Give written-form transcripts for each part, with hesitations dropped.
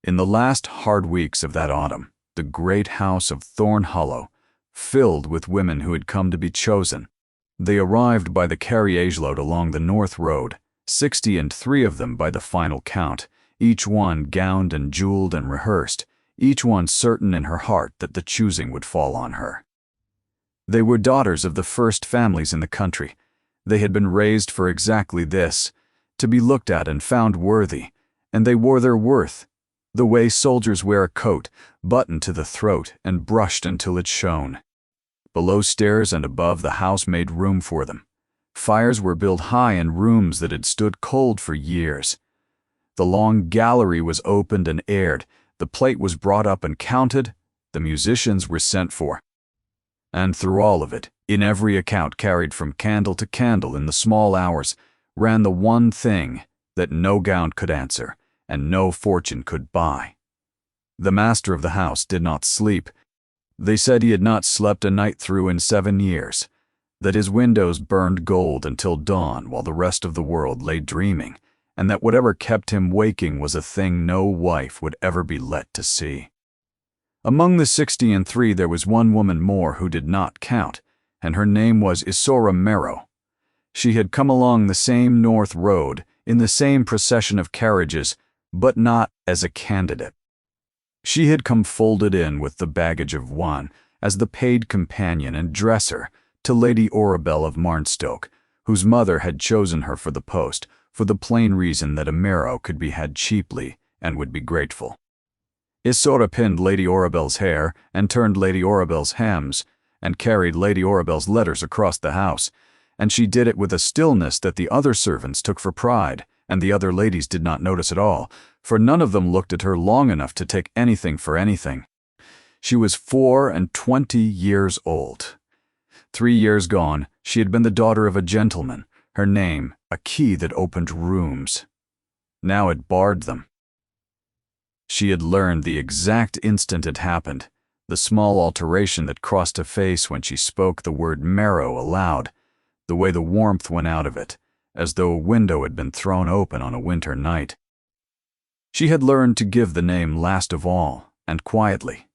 In the last hard weeks of that autumn, the great house of Thorn Hollow filled with women who had come to be chosen. They arrived by the carriage load along the North Road, 63 of them by the final count, each one gowned and jeweled and rehearsed, each one certain in her heart that the choosing would fall on her. They were daughters of the first families in the country. They had been raised for exactly this, to be looked at and found worthy, and they wore their worth, the way soldiers wear a coat, buttoned to the throat and brushed until it shone. Below stairs and above, the house made room for them. Fires were built high in rooms that had stood cold for years. The long gallery was opened and aired, the plate was brought up and counted, the musicians were sent for. And through all of it, in every account carried from candle to candle in the small hours, ran the one thing that no gown could answer and no fortune could buy. The master of the house did not sleep. They said he had not slept a night through in 7 years, that his windows burned gold until dawn while the rest of the world lay dreaming, and that whatever kept him waking was a thing no wife would ever be let to see. Among the 63 there was one woman more who did not count, and her name was Isora Merrow. She had come along the same North Road, in the same procession of carriages, but not as a candidate. She had come folded in with the baggage of one, as the paid companion and dresser to Lady Orabel of Marnstoke, whose mother had chosen her for the post, for the plain reason that a Merrow could be had cheaply and would be grateful. Isora pinned Lady Orabel's hair and turned Lady Orabel's hems, and carried Lady Orabel's letters across the house, and she did it with a stillness that the other servants took for pride, and the other ladies did not notice at all, for none of them looked at her long enough to take anything for anything. She was 24 years old. 3 years gone, she had been the daughter of a gentleman, her name a key that opened rooms. Now it barred them. She had learned the exact instant it happened, the small alteration that crossed a face when she spoke the word Merrow aloud, the way the warmth went out of it, as though a window had been thrown open on a winter night. She had learned to give the name last of all, and quietly,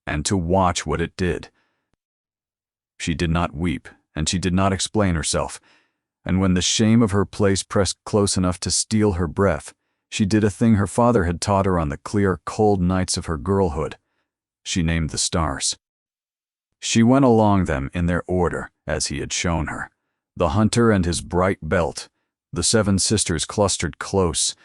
and to watch what it did. She did not weep, and she did not explain herself, and when the shame of her place pressed close enough to steal her breath, she did a thing her father had taught her on the clear, cold nights of her girlhood. She named the stars. She went along them in their order, as he had shown her. The hunter and his bright belt, the 7 sisters clustered close,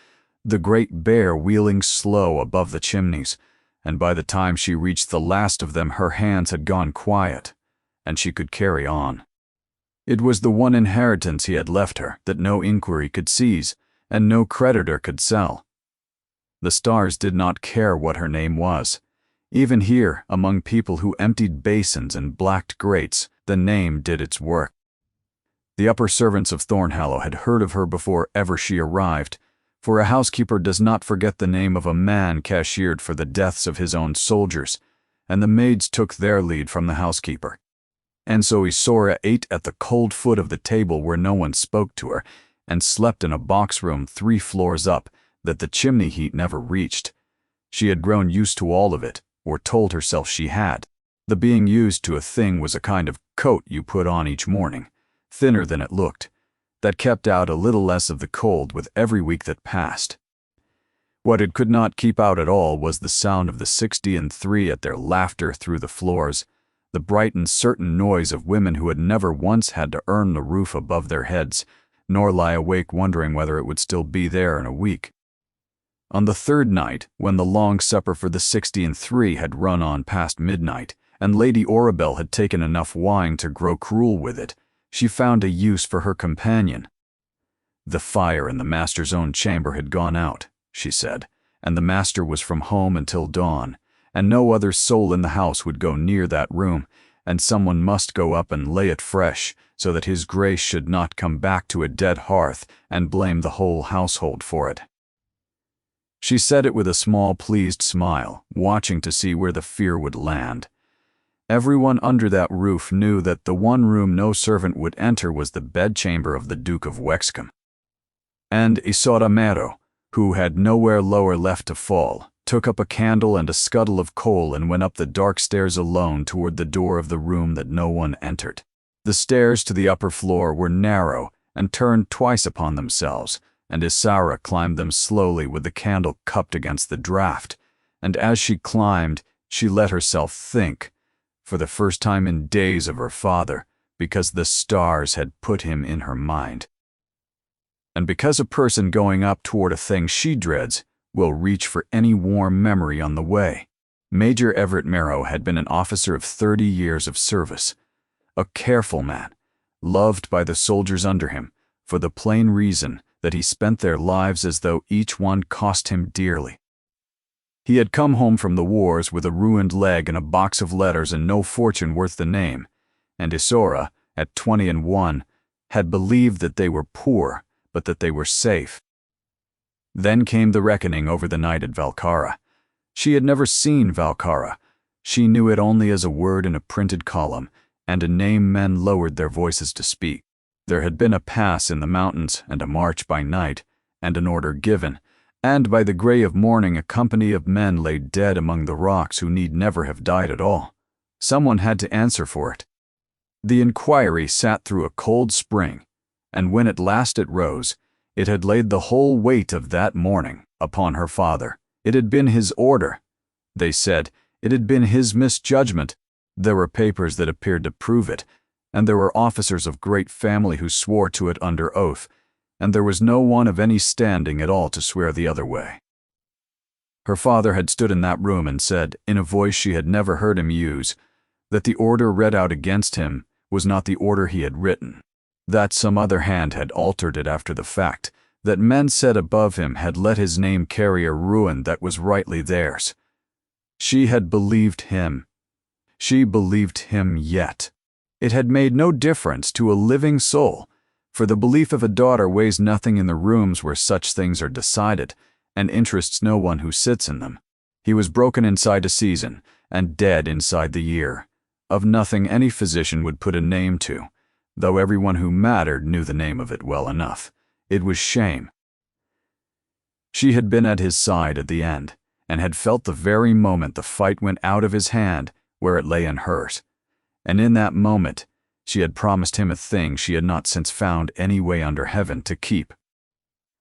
the great bear wheeling slow above the chimneys, and by the time she reached the last of them her hands had gone quiet, and she could carry on. It was the one inheritance he had left her that no inquiry could seize, and no creditor could sell. The stars did not care what her name was. Even here, among people who emptied basins and blacked grates, the name did its work. The upper servants of Thornhallow had heard of her before ever she arrived, for a housekeeper does not forget the name of a man cashiered for the deaths of his own soldiers, and the maids took their lead from the housekeeper. And so Isora ate at the cold foot of the table where no one spoke to her, and slept in a box room 3 floors up that the chimney heat never reached. She had grown used to all of it, or told herself she had. The being used to a thing was a kind of coat you put on each morning, thinner than it looked, that kept out a little less of the cold with every week that passed. What it could not keep out at all was the sound of the 63 at their laughter through the floors, the bright and certain noise of women who had never once had to earn the roof above their heads, nor lie awake wondering whether it would still be there in a week. On the 3rd night, when the long supper for the 63 had run on past midnight, and Lady Orabel had taken enough wine to grow cruel with it, she found a use for her companion. The fire in the master's own chamber had gone out, she said, and the master was from home until dawn, and no other soul in the house would go near that room, and someone must go up and lay it fresh, so that his grace should not come back to a dead hearth and blame the whole household for it. She said it with a small pleased smile, watching to see where the fear would land. Everyone under that roof knew that the one room no servant would enter was the bedchamber of the Duke of Wexcombe. And Isora Merrow, who had nowhere lower left to fall, took up a candle and a scuttle of coal and went up the dark stairs alone toward the door of the room that no one entered. The stairs to the upper floor were narrow and turned twice upon themselves, and Isaura climbed them slowly with the candle cupped against the draught, and as she climbed, she let herself think, for the first time in days, of her father, because the stars had put him in her mind. And because a person going up toward a thing she dreads will reach for any warm memory on the way. Major Everett Merrow had been an officer of 30 years of service, a careful man, loved by the soldiers under him, for the plain reason that he spent their lives as though each one cost him dearly. He had come home from the wars with a ruined leg and a box of letters and no fortune worth the name, and Isaura, at 21, had believed that they were poor, but that they were safe. Then came the reckoning over the night at Valcara. She had never seen Valcara. She knew it only as a word in a printed column, and a name men lowered their voices to speak. There had been a pass in the mountains, and a march by night, and an order given, and by the gray of morning a company of men lay dead among the rocks who need never have died at all. Someone had to answer for it. The inquiry sat through a cold spring, and when at last it rose, it had laid the whole weight of that morning upon her father. It had been his order. They said it had been his misjudgment. There were papers that appeared to prove it, and there were officers of great family who swore to it under oath, and there was no one of any standing at all to swear the other way. Her father had stood in that room and said, in a voice she had never heard him use, that the order read out against him was not the order he had written, that some other hand had altered it after the fact, that men set above him had let his name carry a ruin that was rightly theirs. She had believed him. She believed him yet. It had made no difference to a living soul, for the belief of a daughter weighs nothing in the rooms where such things are decided, and interests no one who sits in them. He was broken inside a season, and dead inside the year, of nothing any physician would put a name to, though everyone who mattered knew the name of it well enough. It was shame. She had been at his side at the end, and had felt the very moment the fight went out of his hand where it lay in hers, and in that moment she had promised him a thing she had not since found any way under heaven to keep.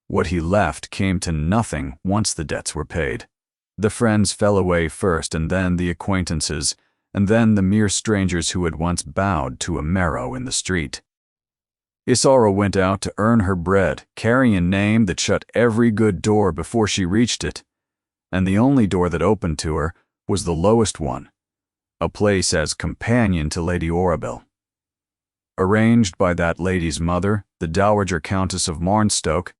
What he left came to nothing once the debts were paid. The friends fell away first, and then the acquaintances, and then the mere strangers who had once bowed to a Merrow in the street. Isaura went out to earn her bread, carrying a name that shut every good door before she reached it, and the only door that opened to her was the lowest one, a place as companion to Lady Orabel. Arranged by that lady's mother, the Dowager Countess of Marnstoke,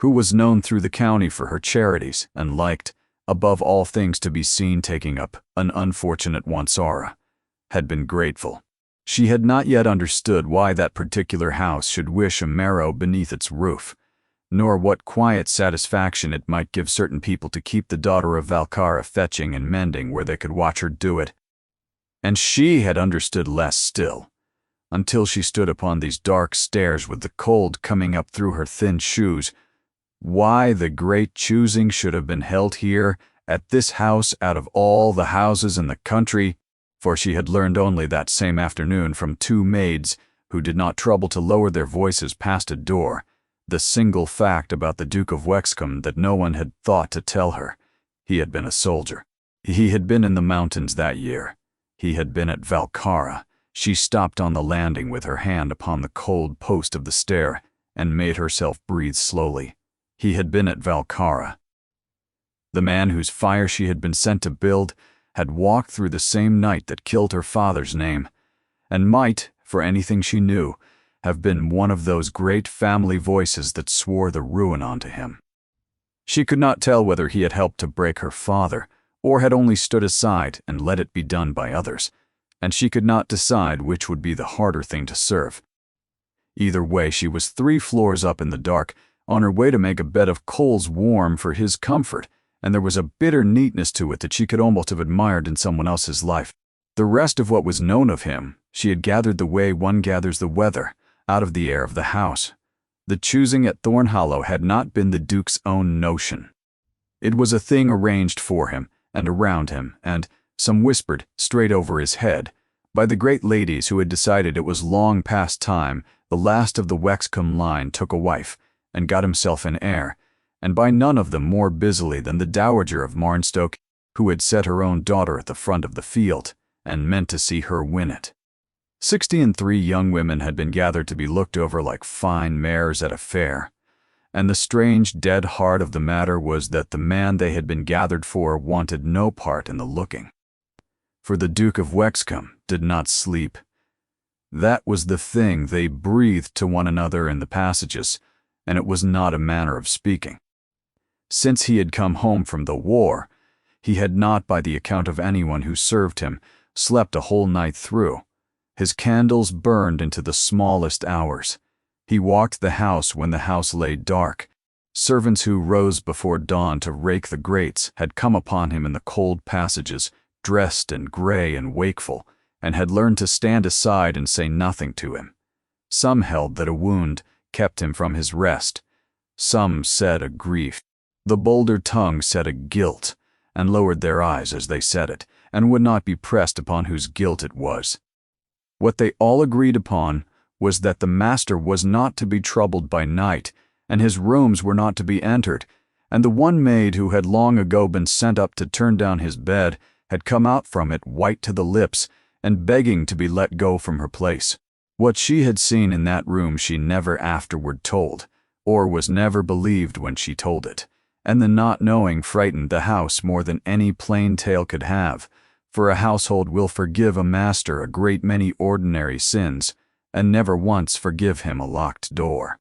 who was known through the county for her charities and liked, above all things, to be seen taking up an unfortunate Wansara, had been grateful. She had not yet understood why that particular house should wish a Merrow beneath its roof, nor what quiet satisfaction it might give certain people to keep the daughter of Valcara fetching and mending where they could watch her do it. And she had understood less still, until she stood upon these dark stairs with the cold coming up through her thin shoes, why the great choosing should have been held here, at this house, out of all the houses in the country, for she had learned only that same afternoon from two maids who did not trouble to lower their voices past a door, the single fact about the Duke of Wexcombe that no one had thought to tell her. He had been a soldier. He had been in the mountains that year. He had been at Valcara. She stopped on the landing with her hand upon the cold post of the stair and made herself breathe slowly. He had been at Valcara. The man whose fire she had been sent to build had walked through the same night that killed her father's name, and might, for anything she knew, have been one of those great family voices that swore the ruin onto him. She could not tell whether he had helped to break her father, or had only stood aside and let it be done by others, and she could not decide which would be the harder thing to serve. Either way, she was 3 floors up in the dark, on her way to make a bed of coals warm for his comfort, and there was a bitter neatness to it that she could almost have admired in someone else's life. The rest of what was known of him she had gathered the way one gathers the weather, out of the air of the house. The choosing at Thornhollow had not been the Duke's own notion. It was a thing arranged for him, and around him, and, some whispered, straight over his head, by the great ladies who had decided it was long past time the last of the Wexcombe line took a wife, and got himself an heir, and by none of them more busily than the Dowager of Marnstoke, who had set her own daughter at the front of the field, and meant to see her win it. 63 young women had been gathered to be looked over like fine mares at a fair, and the strange dead heart of the matter was that the man they had been gathered for wanted no part in the looking. For the Duke of Wexcombe did not sleep. That was the thing they breathed to one another in the passages, and it was not a manner of speaking. Since he had come home from the war, he had not, by the account of anyone who served him, slept a whole night through. His candles burned into the smallest hours. He walked the house when the house lay dark. Servants who rose before dawn to rake the grates had come upon him in the cold passages, dressed and gray and wakeful, and had learned to stand aside and say nothing to him. Some held that a wound kept him from his rest. Some said a grief. The bolder tongue said a guilt, and lowered their eyes as they said it, and would not be pressed upon whose guilt it was. What they all agreed upon was that the master was not to be troubled by night, and his rooms were not to be entered, and the one maid who had long ago been sent up to turn down his bed had come out from it white to the lips and begging to be let go from her place. What she had seen in that room she never afterward told, or was never believed when she told it, and the not knowing frightened the house more than any plain tale could have, for a household will forgive a master a great many ordinary sins, and never once forgive him a locked door.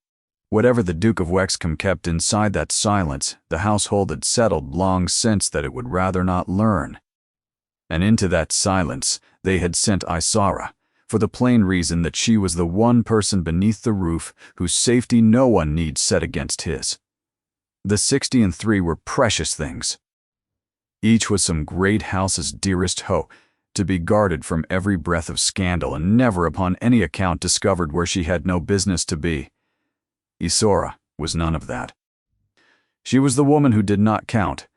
Whatever the Duke of Wexcombe kept inside that silence, the household had settled long since that it would rather not learn. And into that silence they had sent Isara, for the plain reason that she was the one person beneath the roof whose safety no one need set against his. The 63 were precious things. Each was some great house's dearest hoe, to be guarded from every breath of scandal and never upon any account discovered where she had no business to be. Isora was none of that. She was the woman who did not count,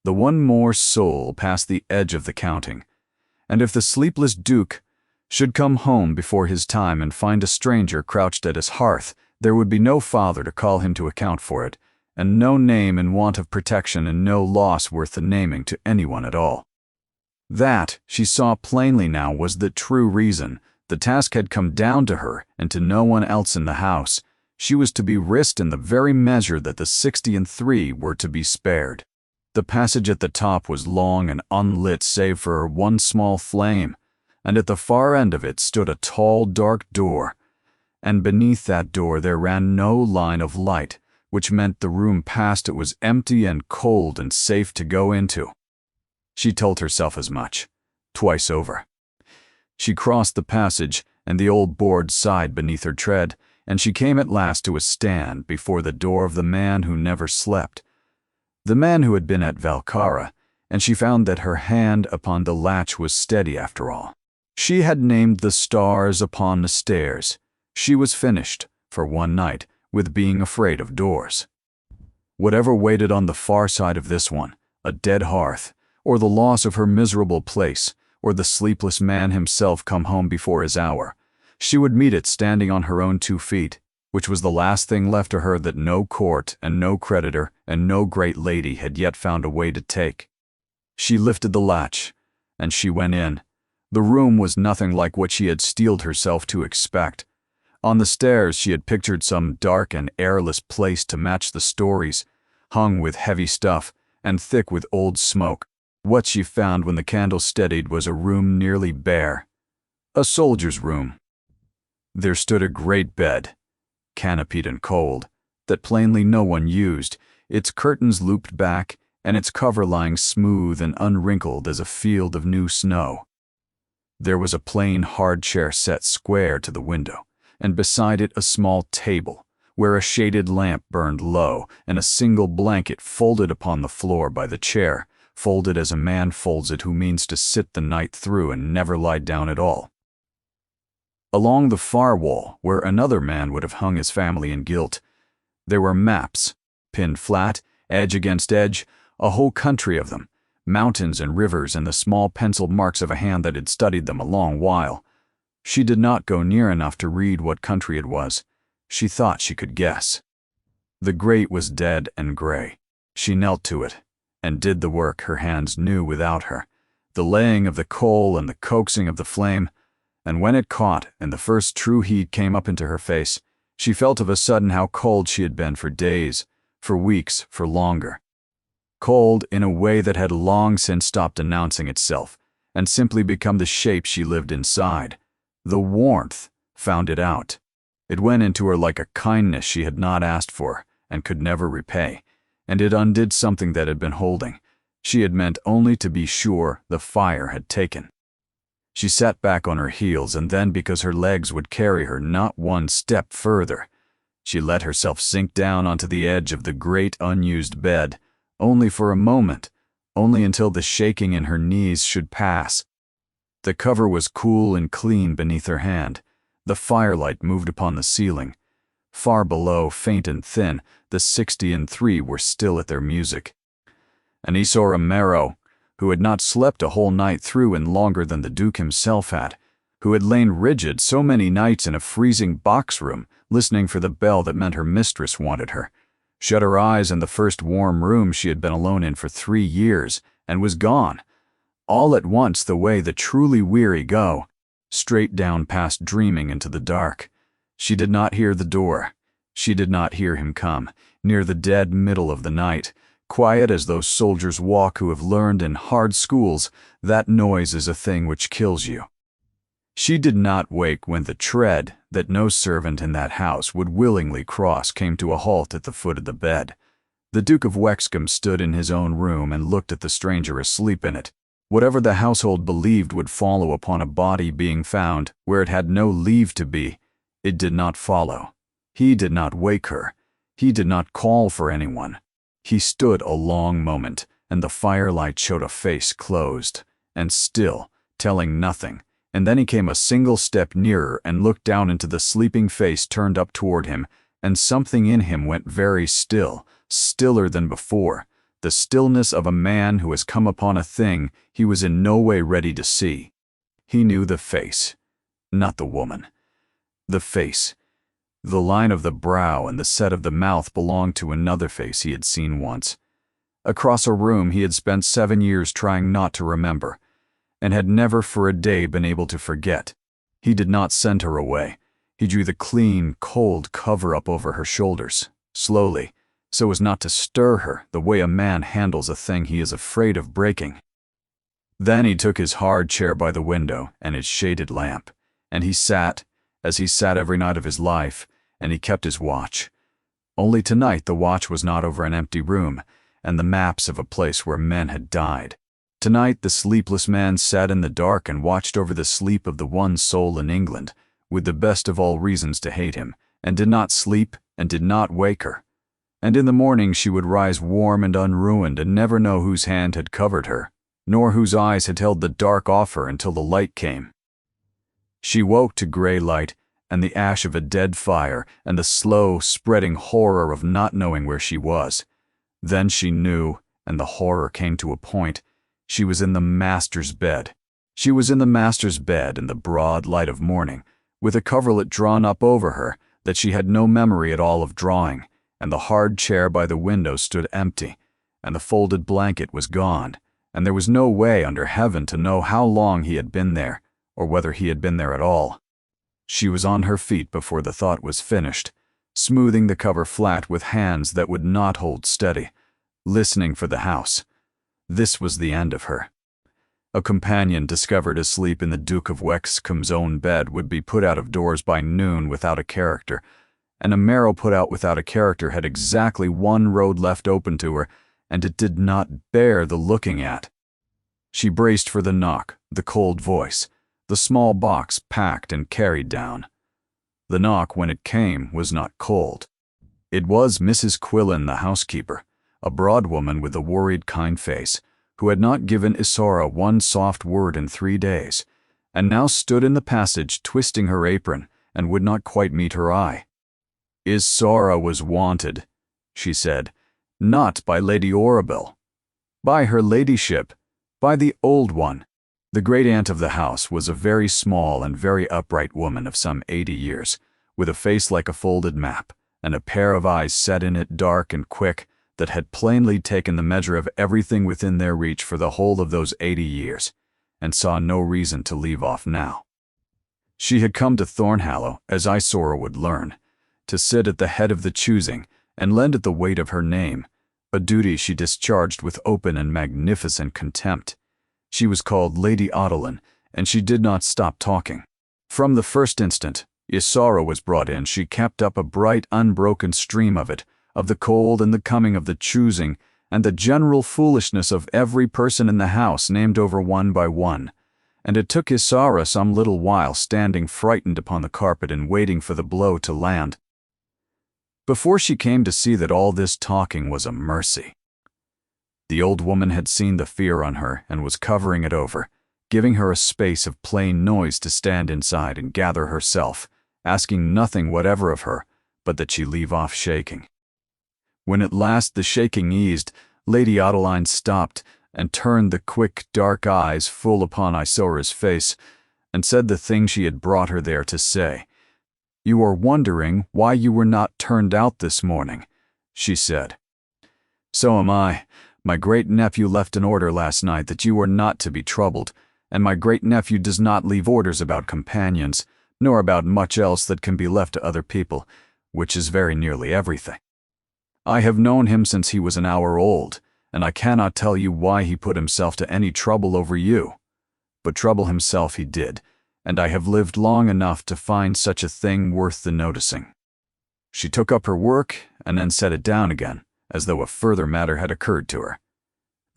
the one more soul past the edge of the counting, and if the sleepless Duke should come home before his time and find a stranger crouched at his hearth, there would be no father to call him to account for it, and no name in want of protection and no loss worth the naming to anyone at all. That, she saw plainly now, was the true reason. The task had come down to her and to no one else in the house. She was to be risked in the very measure that the 63 were to be spared. The passage at the top was long and unlit save for one small flame, and at the far end of it stood a tall, dark door, and beneath that door there ran no line of light, which meant the room past it was empty and cold and safe to go into. She told herself as much, twice over. She crossed the passage, and the old board sighed beneath her tread, and she came at last to a stand before the door of the man who never slept, the man who had been at Valcara, and she found that her hand upon the latch was steady after all. She had named the stars upon the stairs. She was finished, for one night, with being afraid of doors. Whatever waited on the far side of this one, a dead hearth, or the loss of her miserable place, or the sleepless man himself come home before his hour, she would meet it standing on her own 2 feet, which was the last thing left to her that no court and no creditor and no great lady had yet found a way to take. She lifted the latch, and she went in. The room was nothing like what she had steeled herself to expect. On the stairs she had pictured some dark and airless place to match the stories, hung with heavy stuff and thick with old smoke. What she found when the candle steadied was a room nearly bare. A soldier's room. There stood a great bed, canopied and cold, that plainly no one used, its curtains looped back and its cover lying smooth and unwrinkled as a field of new snow. There was a plain hard chair set square to the window, and beside it a small table, where a shaded lamp burned low, and a single blanket folded upon the floor by the chair, folded as a man folds it who means to sit the night through and never lie down at all. Along the far wall, where another man would have hung his family in gilt, there were maps, pinned flat, edge against edge, a whole country of them, mountains and rivers and the small penciled marks of a hand that had studied them a long while. She did not go near enough to read what country it was. She thought she could guess. The grate was dead and gray. She knelt to it and did the work her hands knew without her, the laying of the coal and the coaxing of the flame, and when it caught and the first true heat came up into her face, she felt of a sudden how cold she had been for days, for weeks, for longer. Cold in a way that had long since stopped announcing itself and simply become the shape she lived inside. The warmth found it out. It went into her like a kindness she had not asked for and could never repay, and it undid something that had been holding. She had meant only to be sure the fire had taken. She sat back on her heels, and then, because her legs would carry her not one step further, she let herself sink down onto the edge of the great unused bed, only for a moment, only until the shaking in her knees should pass. The cover was cool and clean beneath her hand. The firelight moved upon the ceiling. Far below, faint and thin, the 63 were still at their music. And he saw a Marrow, who had not slept a whole night through and longer than the Duke himself had, who had lain rigid so many nights in a freezing box room, listening for the bell that meant her mistress wanted her, shut her eyes in the first warm room she had been alone in for 3 years, and was gone, all at once the way the truly weary go, straight down past dreaming into the dark. She did not hear the door. She did not hear him come, near the dead middle of the night, quiet as those soldiers walk who have learned in hard schools that noise is a thing which kills you. She did not wake when the tread that no servant in that house would willingly cross came to a halt at the foot of the bed. The Duke of Wexcombe stood in his own room and looked at the stranger asleep in it. Whatever the household believed would follow upon a body being found where it had no leave to be, it did not follow. He did not wake her. He did not call for anyone. He stood a long moment, and the firelight showed a face closed and still, telling nothing, and then he came a single step nearer and looked down into the sleeping face turned up toward him, and something in him went very still, stiller than before, the stillness of a man who has come upon a thing he was in no way ready to see. He knew the face, not the woman. The face. The line of the brow and the set of the mouth belonged to another face he had seen once. Across a room he had spent 7 years trying not to remember, and had never for a day been able to forget. He did not send her away. He drew the clean, cold cover up over her shoulders, slowly, so as not to stir her the way a man handles a thing he is afraid of breaking. Then he took his hard chair by the window and its shaded lamp, and he sat, as he sat every night of his life, and he kept his watch. Only tonight the watch was not over an empty room and the maps of a place where men had died. Tonight the sleepless man sat in the dark and watched over the sleep of the one soul in England, with the best of all reasons to hate him, and did not sleep and did not wake her. And in the morning she would rise warm and unruined and never know whose hand had covered her, nor whose eyes had held the dark off her until the light came. She woke to gray light and the ash of a dead fire and the slow, spreading horror of not knowing where she was. Then she knew, and the horror came to a point. She was in the master's bed. She was in the master's bed in the broad light of morning, with a coverlet drawn up over her that she had no memory at all of drawing, and the hard chair by the window stood empty, and the folded blanket was gone, and there was no way under heaven to know how long he had been there, or whether he had been there at all. She was on her feet before the thought was finished, smoothing the cover flat with hands that would not hold steady, listening for the house. This was the end of her. A companion discovered asleep in the Duke of Wexcombe's own bed would be put out of doors by noon without a character, and a Marrow put out without a character had exactly one road left open to her, and it did not bear the looking at. She braced for the knock, the cold voice, the small box packed and carried down. The knock, when it came, was not cold. It was Mrs. Quillen, the housekeeper, a broad woman with a worried, kind face, who had not given Isaura one soft word in 3 days, and now stood in the passage twisting her apron and would not quite meet her eye. Isaura was wanted, she said, not by Lady Orabel. By her ladyship, by the old one. The great aunt of the house was a very small and very upright woman of some 80 years, with a face like a folded map, and a pair of eyes set in it dark and quick that had plainly taken the measure of everything within their reach for the whole of those 80 years, and saw no reason to leave off now. She had come to Thornhallow, as Isora would learn, to sit at the head of the choosing and lend it the weight of her name, a duty she discharged with open and magnificent contempt. She was called Lady Adeline, and she did not stop talking. From the first instant Isara was brought in, she kept up a bright, unbroken stream of it, of the cold and the coming of the choosing, and the general foolishness of every person in the house named over one by one, and it took Isara some little while standing frightened upon the carpet and waiting for the blow to land, before she came to see that all this talking was a mercy. The old woman had seen the fear on her and was covering it over, giving her a space of plain noise to stand inside and gather herself, asking nothing whatever of her, but that she leave off shaking. When at last the shaking eased, Lady Adeline stopped and turned the quick, dark eyes full upon Isora's face, and said the thing she had brought her there to say. "You are wondering why you were not turned out this morning," she said. "So am I. My great-nephew left an order last night that you are not to be troubled, and my great-nephew does not leave orders about companions, nor about much else that can be left to other people, which is very nearly everything. I have known him since he was an hour old, and I cannot tell you why he put himself to any trouble over you. But trouble himself he did, and I have lived long enough to find such a thing worth the noticing." She took up her work and then set it down again, as though a further matter had occurred to her.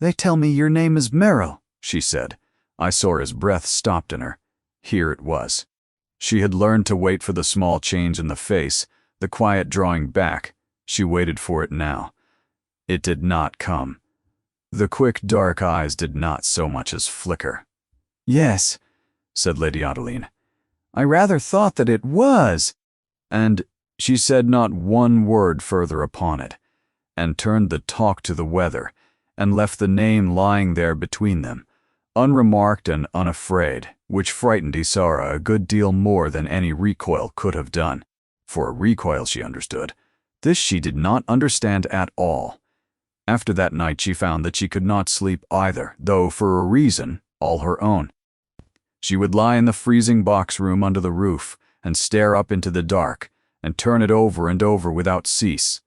"They tell me your name is Merrill," she said. Isora's breath stopped in her. Here it was. She had learned to wait for the small change in the face, the quiet drawing back. She waited for it now. It did not come. The quick dark eyes did not so much as flicker. "Yes," said Lady Adeline. "I rather thought that it was." And she said not one word further upon it, and turned the talk to the weather, and left the name lying there between them, unremarked and unafraid, which frightened Isara a good deal more than any recoil could have done. For a recoil she understood. This she did not understand at all. After that night she found that she could not sleep either, though for a reason all her own. She would lie in the freezing box room under the roof, and stare up into the dark, and turn it over and over without cease.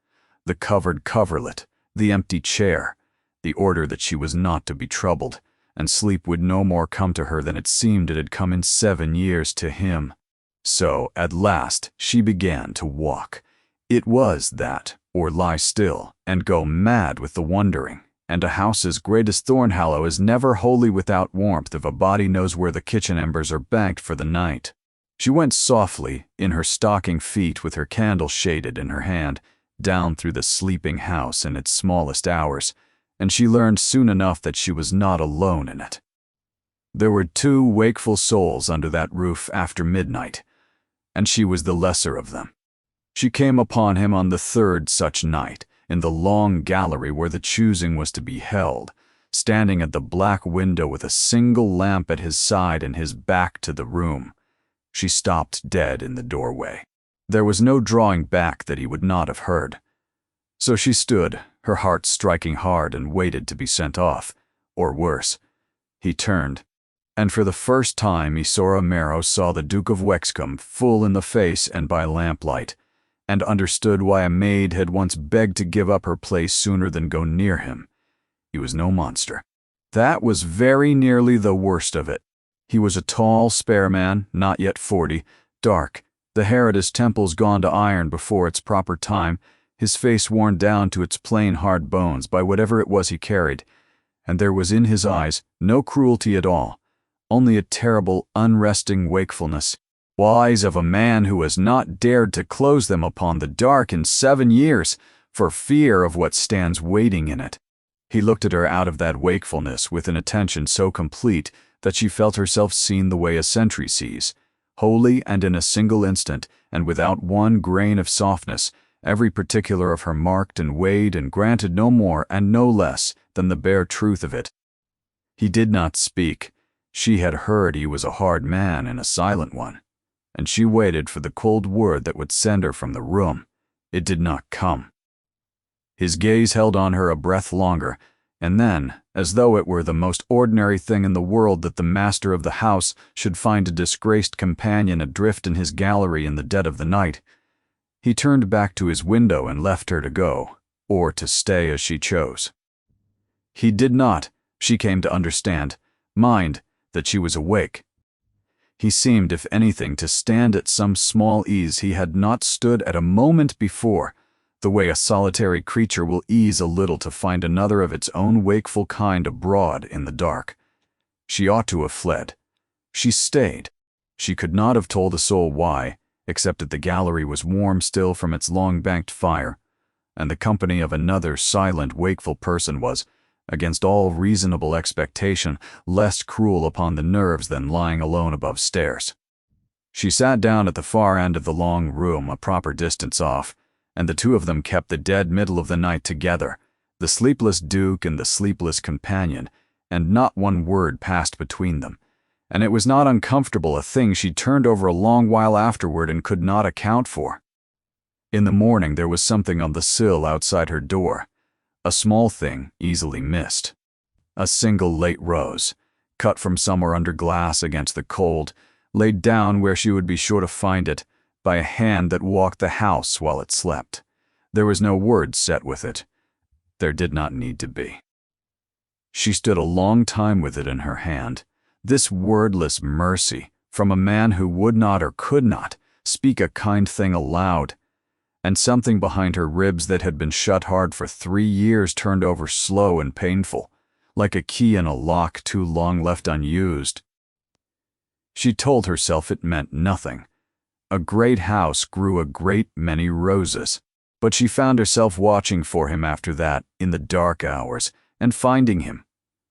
The covered coverlet, the empty chair, the order that she was not to be troubled, and sleep would no more come to her than it seemed it had come in 7 years to him. So, at last, she began to walk. It was that, or lie still, and go mad with the wondering, and a house as great as Thornhallow is never wholly without warmth if a body knows where the kitchen embers are banked for the night. She went softly, in her stocking feet with her candle shaded in her hand, down through the sleeping house in its smallest hours, and she learned soon enough that she was not alone in it. There were 2 wakeful souls under that roof after midnight, and she was the lesser of them. She came upon him on the 3rd such night, in the long gallery where the choosing was to be held, standing at the black window with a single lamp at his side and his back to the room. She stopped dead in the doorway. There was no drawing back that he would not have heard. So she stood, her heart striking hard, and waited to be sent off, or worse. He turned, and for the first time Isora Marrow saw the Duke of Wexcombe full in the face and by lamplight, and understood why a maid had once begged to give up her place sooner than go near him. He was no monster. That was very nearly the worst of it. He was a tall, spare man, not yet 40, dark, the hair at his temples gone to iron before its proper time, his face worn down to its plain hard bones by whatever it was he carried, and there was in his eyes no cruelty at all, only a terrible, unresting wakefulness, eyes of a man who has not dared to close them upon the dark in 7 years, for fear of what stands waiting in it. He looked at her out of that wakefulness with an attention so complete that she felt herself seen the way a sentry sees, wholly and in a single instant, and without one grain of softness, every particular of her marked and weighed and granted no more and no less than the bare truth of it. He did not speak. She had heard he was a hard man and a silent one, and she waited for the cold word that would send her from the room. It did not come. His gaze held on her a breath longer, and then, as though it were the most ordinary thing in the world that the master of the house should find a disgraced companion adrift in his gallery in the dead of the night, he turned back to his window and left her to go, or to stay as she chose. He did not, she came to understand, mind that she was awake. He seemed, if anything, to stand at some small ease he had not stood at a moment before, the way a solitary creature will ease a little to find another of its own wakeful kind abroad in the dark. She ought to have fled. She stayed. She could not have told a soul why, except that the gallery was warm still from its long-banked fire, and the company of another silent, wakeful person was, against all reasonable expectation, less cruel upon the nerves than lying alone above stairs. She sat down at the far end of the long room, a proper distance off, and the two of them kept the dead middle of the night together, the sleepless Duke and the sleepless companion, and not one word passed between them, and it was not uncomfortable, a thing she turned over a long while afterward and could not account for. In the morning there was something on the sill outside her door, a small thing easily missed. A single late rose, cut from somewhere under glass against the cold, laid down where she would be sure to find it, by a hand that walked the house while it slept. There was no word set with it. There did not need to be. She stood a long time with it in her hand, this wordless mercy from a man who would not or could not speak a kind thing aloud, and something behind her ribs that had been shut hard for 3 years turned over slow and painful, like a key in a lock too long left unused. She told herself it meant nothing. A great house grew a great many roses, but she found herself watching for him after that in the dark hours and finding him.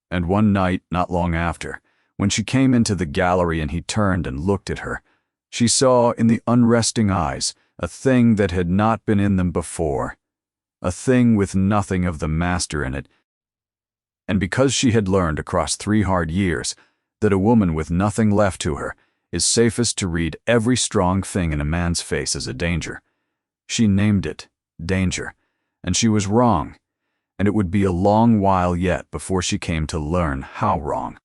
And one night, not long after, when she came into the gallery and he turned and looked at her, she saw in the unresting eyes a thing that had not been in them before, a thing with nothing of the master in it. And because she had learned across 3 hard years that a woman with nothing left to her is safest to read every strong thing in a man's face as a danger, she named it danger, and she was wrong, and it would be a long while yet before she came to learn how wrong.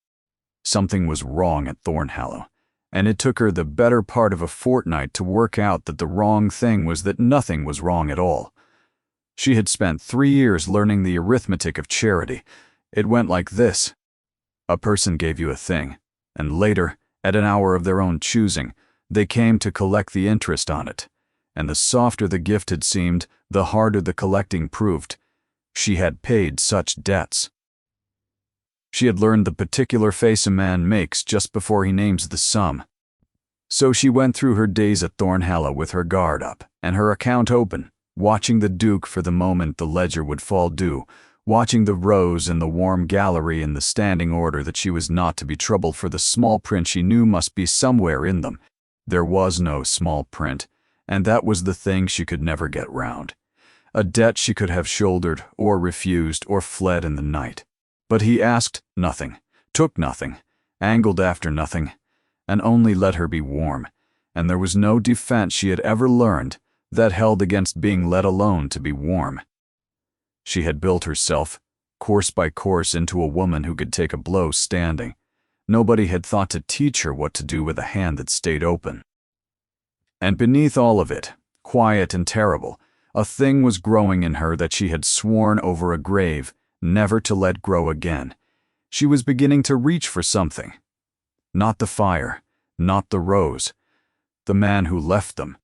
Something was wrong at Thornhallow, and it took her the better part of a fortnight to work out that the wrong thing was that nothing was wrong at all. She had spent 3 years learning the arithmetic of charity. It went like this. A person gave you a thing, and later, at an hour of their own choosing, they came to collect the interest on it, and the softer the gift had seemed, the harder the collecting proved. She had paid such debts. She had learned the particular face a man makes just before he names the sum. So she went through her days at Thornhallow with her guard up and her account open, watching the Duke for the moment the ledger would fall due, watching the rows in the warm gallery in the standing order that she was not to be troubled for the small print she knew must be somewhere in them. There was no small print, and that was the thing she could never get round. A debt she could have shouldered or refused or fled in the night. But he asked nothing, took nothing, angled after nothing, and only let her be warm, and there was no defense she had ever learned that held against being let alone to be warm. She had built herself, course by course, into a woman who could take a blow standing. Nobody had thought to teach her what to do with a hand that stayed open. And beneath all of it, quiet and terrible, a thing was growing in her that she had sworn over a grave never to let grow again. She was beginning to reach for something. Not the fire, not the rose, the man who left them.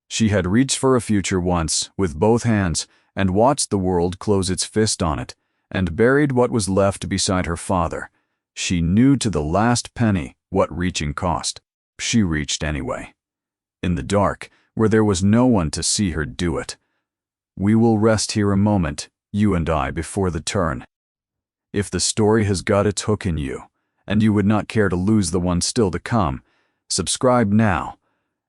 She had reached for a future once, with both hands, and watched the world close its fist on it, and buried what was left beside her father. She knew to the last penny what reaching cost. She reached anyway. In the dark, where there was no one to see her do it. We will rest here a moment, you and I, before the turn. If the story has got its hook in you, and you would not care to lose the one still to come, subscribe now,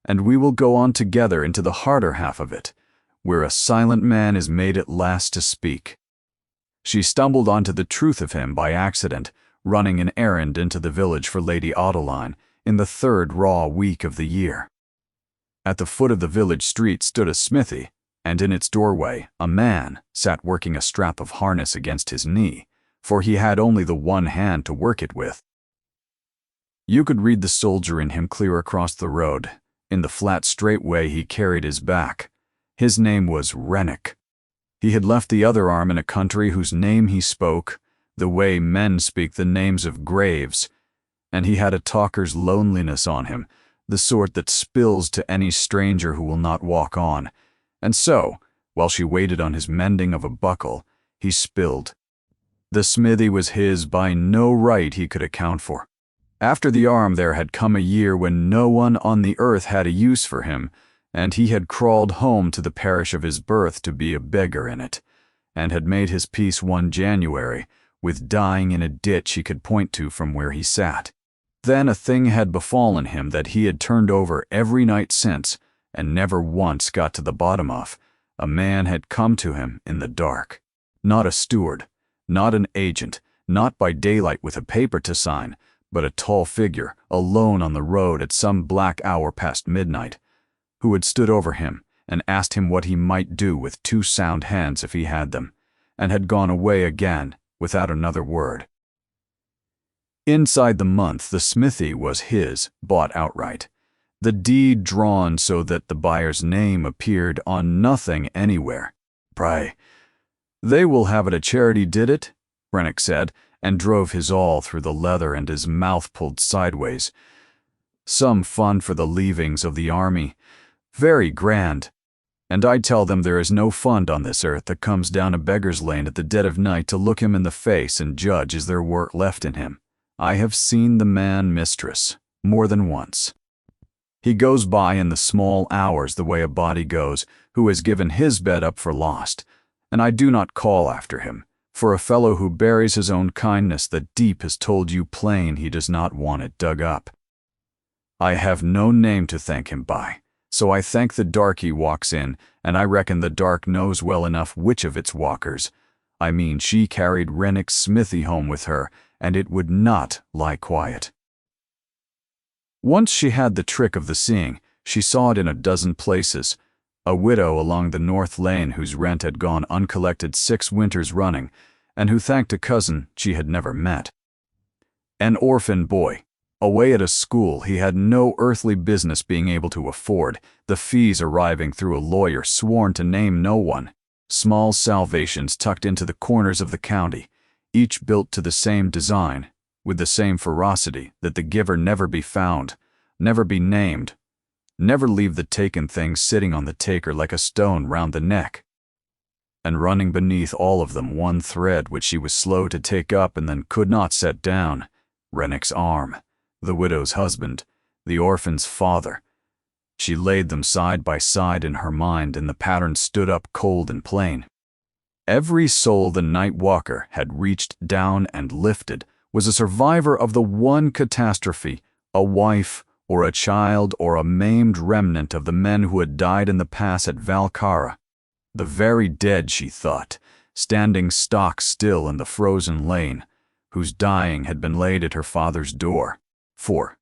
and we will go on together into the harder half of it, where a silent man is made at last to speak. She stumbled onto the truth of him by accident, running an errand into the village for Lady Adeline in the 3rd raw week of the year. At the foot of the village street stood a smithy, and in its doorway a man sat working a strap of harness against his knee, for he had only the one hand to work it with. You could read the soldier in him clear across the road, in the flat straight way he carried his back. His name was Rennick. He had left the other arm in a country whose name he spoke, the way men speak the names of graves, and he had a talker's loneliness on him, the sort that spills to any stranger who will not walk on. And so, while she waited on his mending of a buckle, he spilled. The smithy was his by no right he could account for. After the arm there had come a year when no one on the earth had a use for him, and he had crawled home to the parish of his birth to be a beggar in it, and had made his peace one January, with dying in a ditch he could point to from where he sat. Then a thing had befallen him that he had turned over every night since, and never once got to the bottom of. A man had come to him in the dark. Not a steward, not an agent, not by daylight with a paper to sign, but a tall figure, alone on the road at some black hour past midnight, who had stood over him and asked him what he might do with 2 sound hands if he had them, and had gone away again without another word. Inside the month, the smithy was his, bought outright. The deed drawn so that the buyer's name appeared on nothing anywhere. "Pray, they will have it a charity, did it?" Rennick said, and drove his awl through the leather and his mouth pulled sideways. "Some fund for the leavings of the army. Very grand. And I tell them there is no fund on this earth that comes down a beggar's lane at the dead of night to look him in the face and judge is there work left in him. I have seen the man, mistress, more than once. He goes by in the small hours the way a body goes who has given his bed up for lost, and I do not call after him, for a fellow who buries his own kindness that deep has told you plain he does not want it dug up. I have no name to thank him by, so I thank the dark he walks in, and I reckon the dark knows well enough which of its walkers. I mean, she carried Rennick's smithy home with her, and it would not lie quiet. Once she had the trick of the seeing. She saw it in a dozen places. A widow along the North Lane whose rent had gone uncollected 6 winters running, and who thanked a cousin she had never met. An orphan boy, away at a school he had no earthly business being able to afford, the fees arriving through a lawyer sworn to name no one. Small salvations tucked into the corners of the county, each built to the same design, with the same ferocity that the giver never be found, never be named, never leave the taken thing sitting on the taker like a stone round the neck. And running beneath all of them one thread which she was slow to take up and then could not set down, Rennick's arm, the widow's husband, the orphan's father. She laid them side by side in her mind, and the pattern stood up cold and plain. Every soul the night walker had reached down and lifted was a survivor of the one catastrophe, a wife or a child or a maimed remnant of the men who had died in the pass at Valcara. The very dead, she thought, standing stock still in the frozen lane, whose dying had been laid at her father's door. For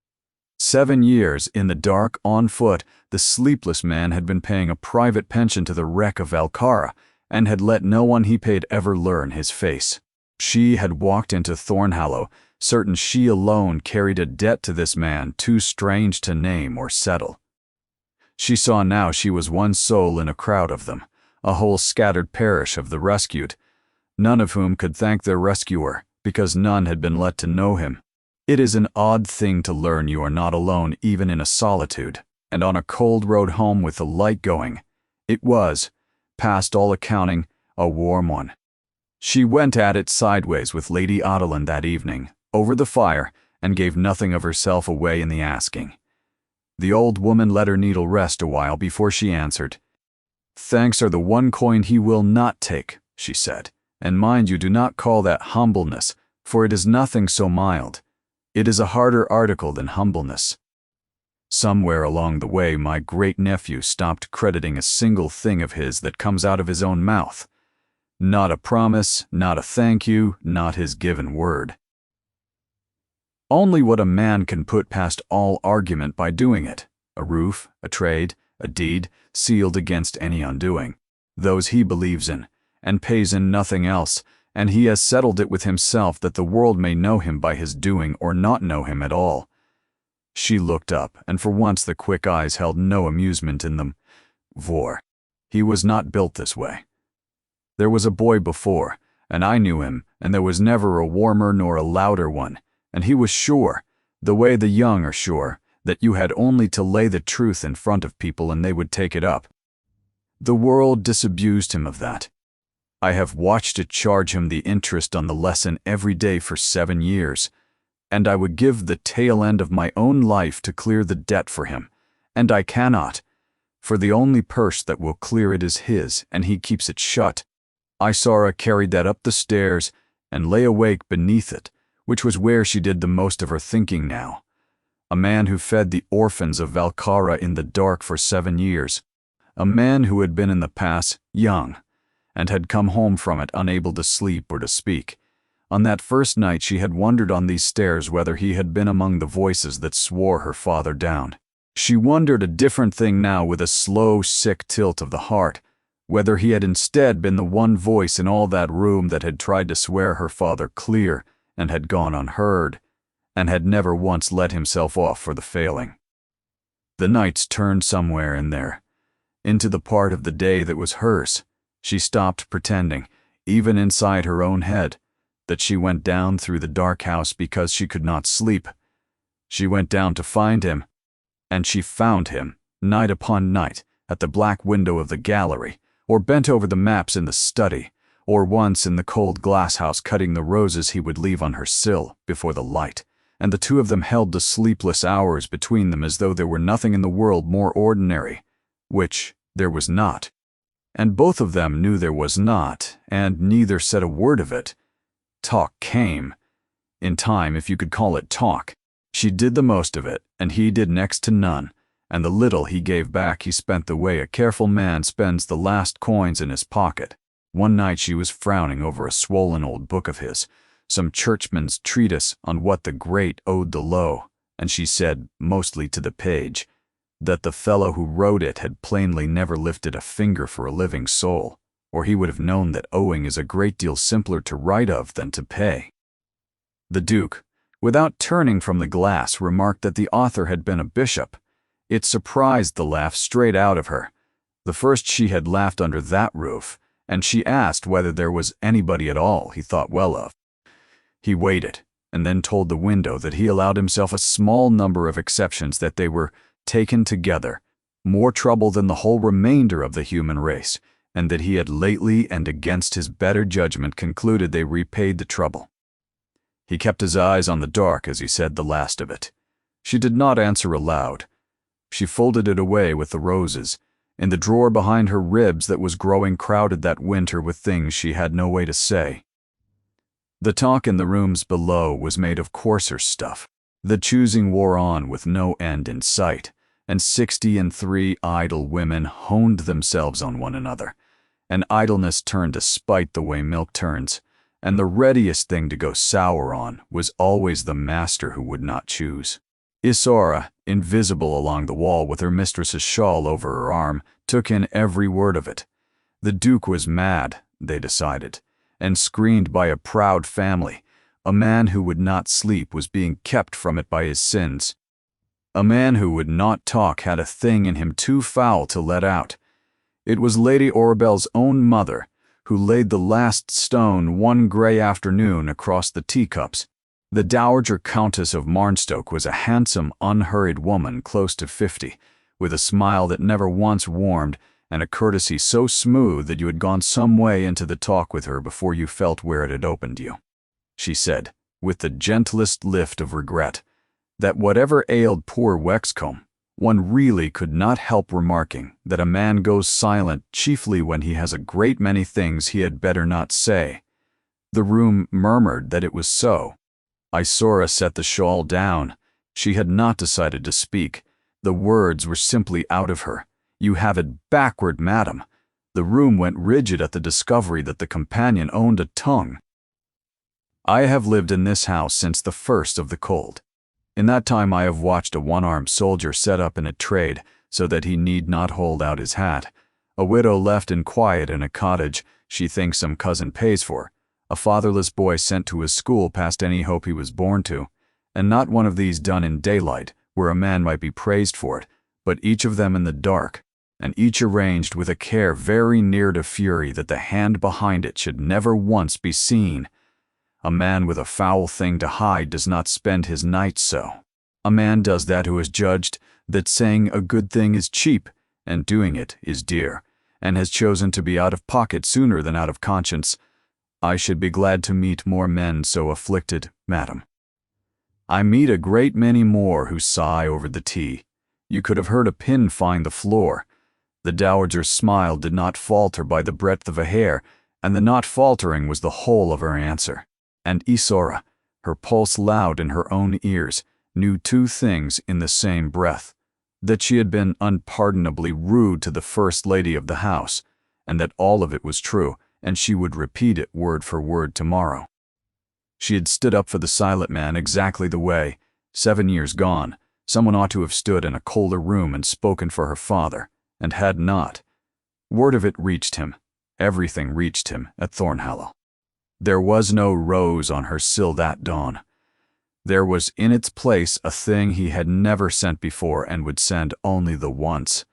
7 years, in the dark, on foot, the sleepless man had been paying a private pension to the wreck of Valcara, and had let no one he paid ever learn his face. She had walked into Thornhallow, certain she alone carried a debt to this man too strange to name or settle. She saw now she was one soul in a crowd of them, a whole scattered parish of the rescued, none of whom could thank their rescuer, because none had been let to know him. It is an odd thing to learn you are not alone even in a solitude, and on a cold road home with the light going. It was, past all accounting, a warm one. She went at it sideways with Lady Adeline that evening, over the fire, and gave nothing of herself away in the asking. The old woman let her needle rest a while before she answered. "Thanks are the one coin he will not take," she said, "and mind you do not call that humbleness, for it is nothing so mild. It is a harder article than humbleness. Somewhere along the way my great-nephew stopped crediting a single thing of his that comes out of his own mouth. Not a promise, not a thank you, not his given word. Only what a man can put past all argument by doing it. A roof, a trade, a deed, sealed against any undoing. Those he believes in, and pays in nothing else, and he has settled it with himself that the world may know him by his doing or not know him at all. She looked up, and for once the quick eyes held no amusement in them. Vor. He was not built this way. There was a boy before, and I knew him, and there was never a warmer nor a louder one, and he was sure, the way the young are sure, that you had only to lay the truth in front of people and they would take it up. The world disabused him of that. I have watched it charge him the interest on the lesson every day for 7 years, and I would give the tail end of my own life to clear the debt for him, and I cannot, for the only purse that will clear it is his, and he keeps it shut. I saw her carried that up the stairs and lay awake beneath it, which was where she did the most of her thinking now. A man who fed the orphans of Valcara in the dark for 7 years. A man who had been in the pass, young, and had come home from it unable to sleep or to speak. On that first night she had wondered on these stairs whether he had been among the voices that swore her father down. She wondered a different thing now with a slow, sick tilt of the heart, whether he had instead been the one voice in all that room that had tried to swear her father clear and had gone unheard, and had never once let himself off for the failing. The nights turned somewhere in there, into the part of the day that was hers. She stopped pretending, even inside her own head, that she went down through the dark house because she could not sleep. She went down to find him, and she found him, night upon night, at the black window of the gallery, or bent over the maps in the study, or once in the cold glasshouse cutting the roses he would leave on her sill before the light, and the two of them held the sleepless hours between them as though there were nothing in the world more ordinary, which there was not. And both of them knew there was not, and neither said a word of it. Talk came. In time, if you could call it talk. She did the most of it, and he did next to none, and the little he gave back he spent the way a careful man spends the last coins in his pocket. One night she was frowning over a swollen old book of his, some churchman's treatise on what the great owed the low, and she said, mostly to the page, that the fellow who wrote it had plainly never lifted a finger for a living soul, or he would have known that owing is a great deal simpler to write of than to pay. The Duke, without turning from the glass, remarked that the author had been a bishop. It surprised the laugh straight out of her. The first she had laughed under that roof, and she asked whether there was anybody at all he thought well of. He waited, and then told the window that he allowed himself a small number of exceptions, that they were, taken together, more trouble than the whole remainder of the human race, and that he had lately and against his better judgment concluded they repaid the trouble. He kept his eyes on the dark as he said the last of it. She did not answer aloud. She folded it away with the roses, in the drawer behind her ribs that was growing crowded that winter with things she had no way to say. The talk in the rooms below was made of coarser stuff. The choosing wore on with no end in sight, and 63 idle women honed themselves on one another, and idleness turned to spite the way milk turns, and the readiest thing to go sour on was always the master who would not choose. Isaura, invisible along the wall with her mistress's shawl over her arm, took in every word of it. The Duke was mad, they decided, and screened by a proud family. A man who would not sleep was being kept from it by his sins. A man who would not talk had a thing in him too foul to let out. It was Lady Orabelle's own mother who laid the last stone one gray afternoon across the teacups. The Dowager Countess of Marnstoke was a handsome, unhurried woman close to 50, with a smile that never once warmed and a courtesy so smooth that you had gone some way into the talk with her before you felt where it had opened you. She said, with the gentlest lift of regret, that whatever ailed poor Wexcombe, one really could not help remarking that a man goes silent chiefly when he has a great many things he had better not say. The room murmured that it was so. Isaura set the shawl down. She had not decided to speak. The words were simply out of her. "You have it backward, madam." The room went rigid at the discovery that the companion owned a tongue. I have lived in this house since the first of the cold. In that time I have watched a one-armed soldier set up in a trade so that he need not hold out his hat, a widow left in quiet in a cottage she thinks some cousin pays for, a fatherless boy sent to his school past any hope he was born to, and not one of these done in daylight, where a man might be praised for it, but each of them in the dark, and each arranged with a care very near to fury that the hand behind it should never once be seen. A man with a foul thing to hide does not spend his nights so. A man does that who has judged that saying a good thing is cheap and doing it is dear, and has chosen to be out of pocket sooner than out of conscience. I should be glad to meet more men so afflicted, madam. I meet a great many more who sigh over the tea. You could have heard a pin find the floor. The dowager's smile did not falter by the breadth of a hair, and the not faltering was the whole of her answer. And Isora, her pulse loud in her own ears, knew two things in the same breath: that she had been unpardonably rude to the first lady of the house, and that all of it was true, and she would repeat it word for word tomorrow. She had stood up for the silent man exactly the way, 7 years gone, someone ought to have stood in a colder room and spoken for her father, and had not. Word of it reached him. Everything reached him at Thornhallow. There was no rose on her sill that dawn. There was in its place a thing he had never sent before and would send only the once.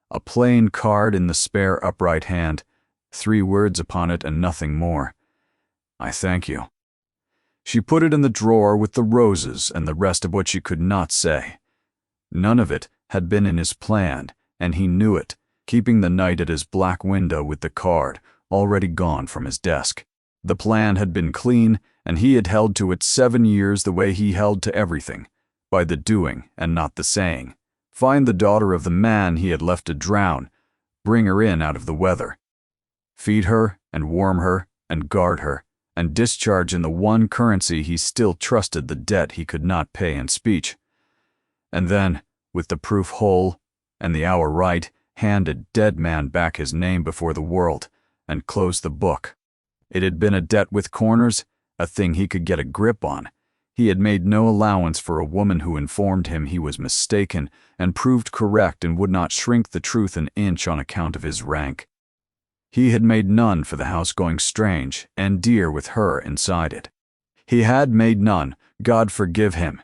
A plain card in the spare upright hand, 3 words upon it and nothing more. I thank you. She put it in the drawer with the roses and the rest of what she could not say. None of it had been in his plan, and he knew it, keeping the night at his black window with the card, already gone from his desk. The plan had been clean, and he had held to it 7 years the way he held to everything, by the doing and not the saying. Find the daughter of the man he had left to drown, bring her in out of the weather. Feed her and warm her and guard her, and discharge in the one currency he still trusted the debt he could not pay in speech. And then, with the proof whole and the hour right, hand a dead man back his name before the world, and close the book. It had been a debt with corners, a thing he could get a grip on. He had made no allowance for a woman who informed him he was mistaken and proved correct and would not shrink the truth an inch on account of his rank. He had made none for the house going strange and dear with her inside it. He had made none, God forgive him,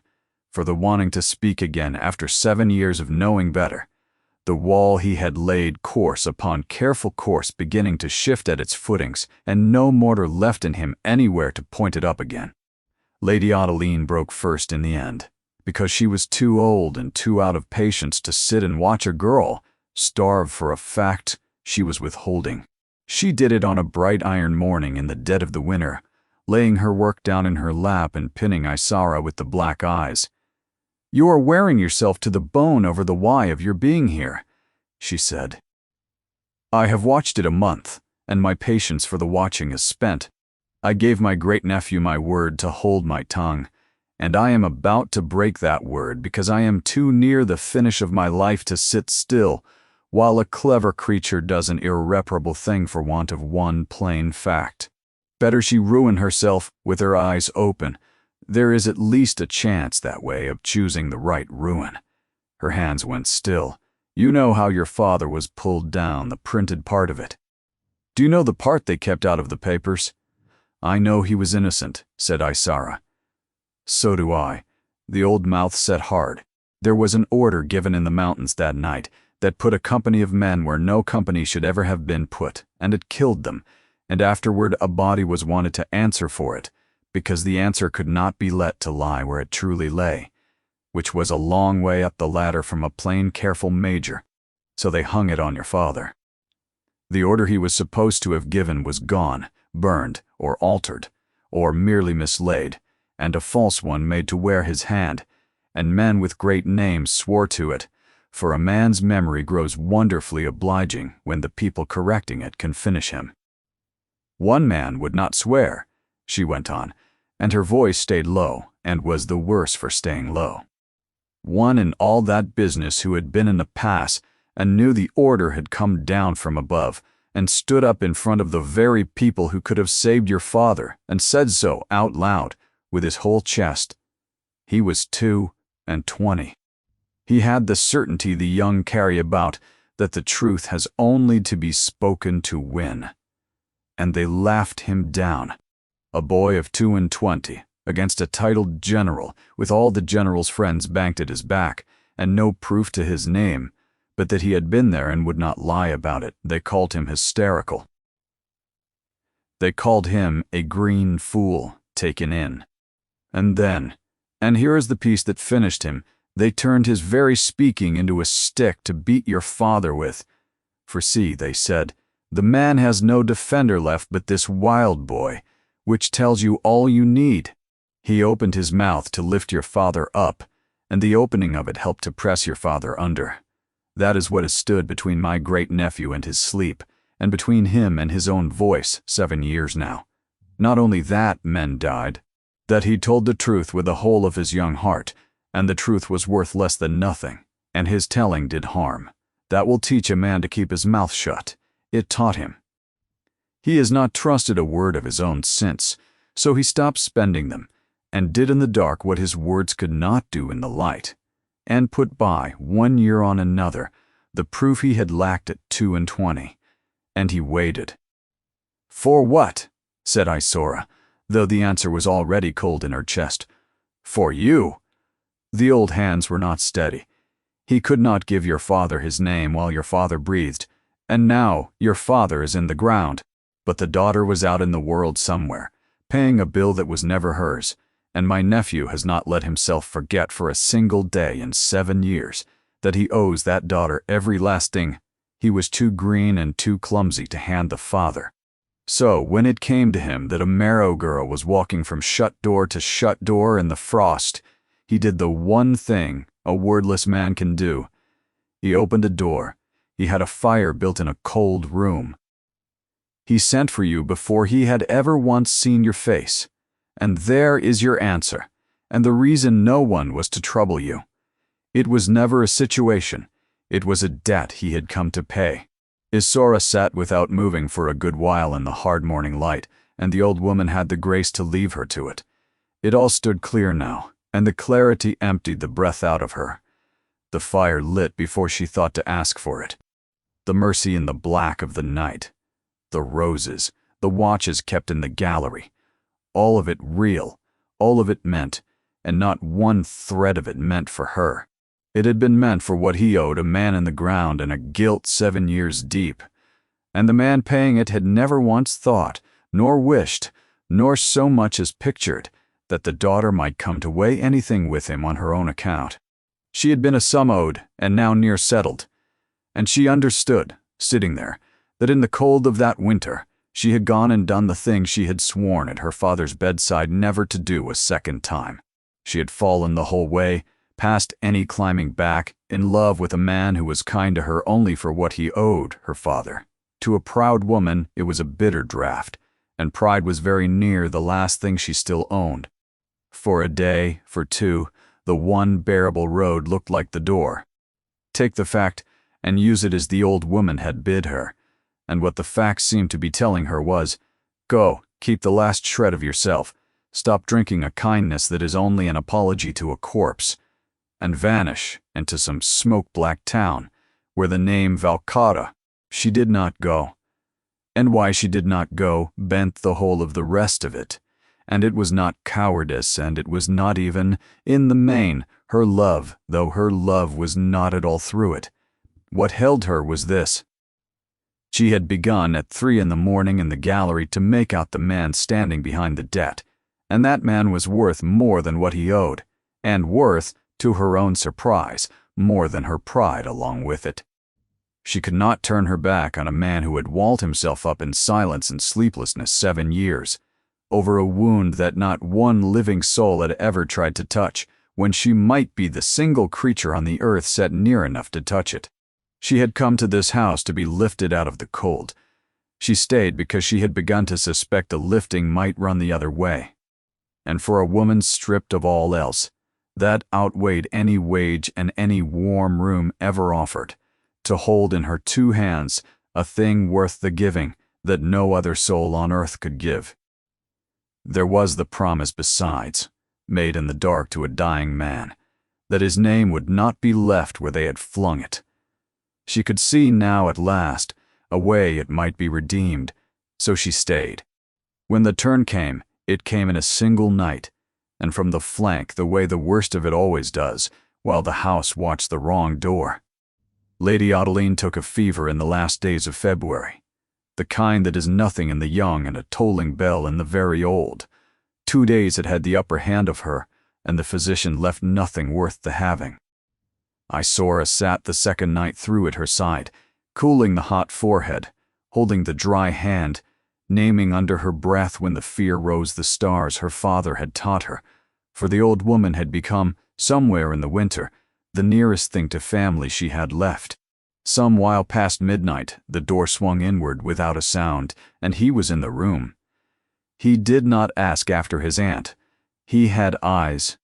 for the wanting to speak again after 7 years of knowing better. The wall he had laid course upon careful course beginning to shift at its footings, and no mortar left in him anywhere to point it up again. Lady Adeline broke first in the end, because she was too old and too out of patience to sit and watch a girl starve for a fact she was withholding. She did it on a bright iron morning in the dead of the winter, laying her work down in her lap and pinning Isara with the black eyes. "You are wearing yourself to the bone over the why of your being here," she said. "I have watched it a month, and my patience for the watching is spent. I gave my great-nephew my word to hold my tongue, and I am about to break that word because I am too near the finish of my life to sit still, while a clever creature does an irreparable thing for want of one plain fact. Better she ruin herself with her eyes open. There is at least a chance that way of choosing the right ruin." Her hands went still. "You know how your father was pulled down, the printed part of it. Do you know the part they kept out of the papers?" "I know he was innocent," said Isara. "So do I." The old mouth set hard. There was an order given in the mountains that night that put a company of men where no company should ever have been put, and it killed them, and afterward a body was wanted to answer for it, because the answer could not be let to lie where it truly lay, which was a long way up the ladder from a plain careful major, so they hung it on your father. The order he was supposed to have given was gone, burned, or altered, or merely mislaid, and a false one made to wear his hand, and men with great names swore to it, for a man's memory grows wonderfully obliging when the people correcting it can finish him. One man would not swear, she went on, and her voice stayed low, and was the worse for staying low. One in all that business who had been in the pass and knew the order had come down from above, and stood up in front of the very people who could have saved your father, and said so out loud, with his whole chest. He was 22. He had the certainty the young carry about, that the truth has only to be spoken to win. And they laughed him down. A boy of 22, against a titled general, with all the general's friends banked at his back, and no proof to his name, but that he had been there and would not lie about it. They called him hysterical. They called him a green fool taken in. And then, and here is the piece that finished him, they turned his very speaking into a stick to beat your father with. For see, they said, the man has no defender left but this wild boy, which tells you all you need. He opened his mouth to lift your father up, and the opening of it helped to press your father under. That is what has stood between my great-nephew and his sleep, and between him and his own voice 7 years now. Not only that men died, that he told the truth with the whole of his young heart, and the truth was worth less than nothing, and his telling did harm. That will teach a man to keep his mouth shut. It taught him. He has not trusted a word of his own since, so he stopped spending them, and did in the dark what his words could not do in the light, and put by, 1 year on another, the proof he had lacked at 22, and he waited. For what? Said Isora, though the answer was already cold in her chest. For you. The old hands were not steady. He could not give your father his name while your father breathed, and now your father is in the ground. But the daughter was out in the world somewhere, paying a bill that was never hers, and my nephew has not let himself forget for a single day in 7 years that he owes that daughter every last thing. He was too green and too clumsy to hand the father. So when it came to him that a Marrow girl was walking from shut door to shut door in the frost, he did the one thing a wordless man can do. He opened a door. He had a fire built in a cold room. He sent for you before he had ever once seen your face. And there is your answer, and the reason no one was to trouble you. It was never a situation. It was a debt he had come to pay. Isora sat without moving for a good while in the hard morning light, and the old woman had the grace to leave her to it. It all stood clear now, and the clarity emptied the breath out of her. The fire lit before she thought to ask for it. The mercy in the black of the night. The roses, the watches kept in the gallery. All of it real, all of it meant, and not one thread of it meant for her. It had been meant for what he owed a man in the ground and a guilt 7 years deep. And the man paying it had never once thought, nor wished, nor so much as pictured, that the daughter might come to weigh anything with him on her own account. She had been a sum owed, and now near settled. And she understood, sitting there, that in the cold of that winter, she had gone and done the thing she had sworn at her father's bedside never to do a second time. She had fallen the whole way, past any climbing back, in love with a man who was kind to her only for what he owed her father. To a proud woman, it was a bitter draught, and pride was very near the last thing she still owned. For a day, for two, the one bearable road looked like the door. Take the fact, and use it as the old woman had bid her, and what the fact seemed to be telling her was, go, keep the last shred of yourself, stop drinking a kindness that is only an apology to a corpse, and vanish into some smoke-black town, where the name Valcata. She did not go. And why she did not go bent the whole of the rest of it. And it was not cowardice, and it was not even, in the main, her love, though her love was not at all through it. What held her was this. She had begun at 3 in the morning in the gallery to make out the man standing behind the debt, and that man was worth more than what he owed, and worth, to her own surprise, more than her pride along with it. She could not turn her back on a man who had walled himself up in silence and sleeplessness 7 years, over a wound that not one living soul had ever tried to touch, when she might be the single creature on the earth set near enough to touch it. She had come to this house to be lifted out of the cold. She stayed because she had begun to suspect the lifting might run the other way. And for a woman stripped of all else, that outweighed any wage and any warm room ever offered, to hold in her 2 hands a thing worth the giving that no other soul on earth could give. There was the promise besides, made in the dark to a dying man, that his name would not be left where they had flung it. She could see now at last a way it might be redeemed, so she stayed. When the turn came, it came in a single night, and from the flank the way the worst of it always does, while the house watched the wrong door. Lady Adeline took a fever in the last days of February, the kind that is nothing in the young and a tolling bell in the very old. 2 days it had the upper hand of her, and the physician left nothing worth the having. Isora sat the second night through at her side, cooling the hot forehead, holding the dry hand, naming under her breath when the fear rose the stars her father had taught her, for the old woman had become, somewhere in the winter, the nearest thing to family she had left. Some while past midnight, the door swung inward without a sound, and he was in the room. He did not ask after his aunt. He had eyes.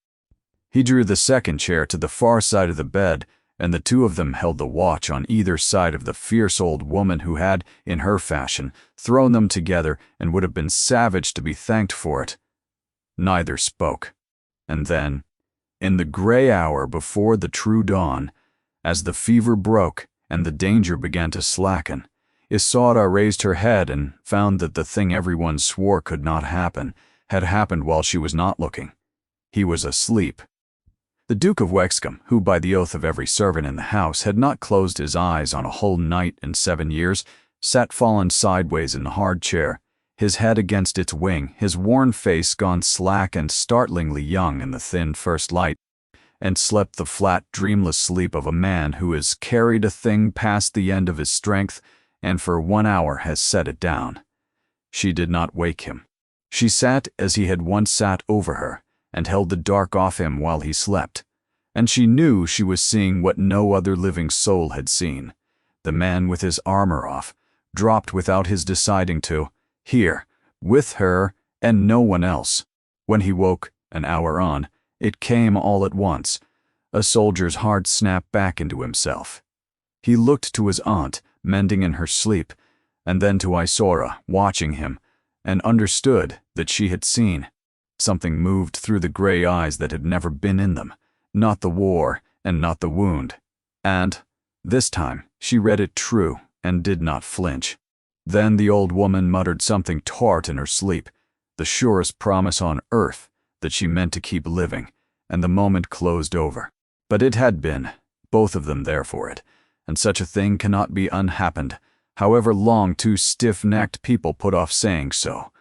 He drew the second chair to the far side of the bed, and the two of them held the watch on either side of the fierce old woman who had, in her fashion, thrown them together and would have been savage to be thanked for it. Neither spoke. And then, in the gray hour before the true dawn, as the fever broke and the danger began to slacken, Isora raised her head and found that the thing everyone swore could not happen had happened while she was not looking. He was asleep. The Duke of Wexcombe, who by the oath of every servant in the house had not closed his eyes on a whole night in 7 years, sat fallen sideways in the hard chair, his head against its wing, his worn face gone slack and startlingly young in the thin first light, and slept the flat, dreamless sleep of a man who has carried a thing past the end of his strength and for 1 hour has set it down. She did not wake him. She sat as he had once sat over her, and held the dark off him while he slept, and she knew she was seeing what no other living soul had seen. The man with his armor off, dropped without his deciding to, here, with her and no one else. When he woke, an hour on, it came all at once, a soldier's hard snap back into himself. He looked to his aunt, mending in her sleep, and then to Isora, watching him, and understood that she had seen. Something moved through the gray eyes that had never been in them, not the war and not the wound. And, this time, she read it true and did not flinch. Then the old woman muttered something tart in her sleep, the surest promise on earth that she meant to keep living, and the moment closed over. But it had been, both of them there for it, and such a thing cannot be unhappened, however long two stiff-necked people put off saying so.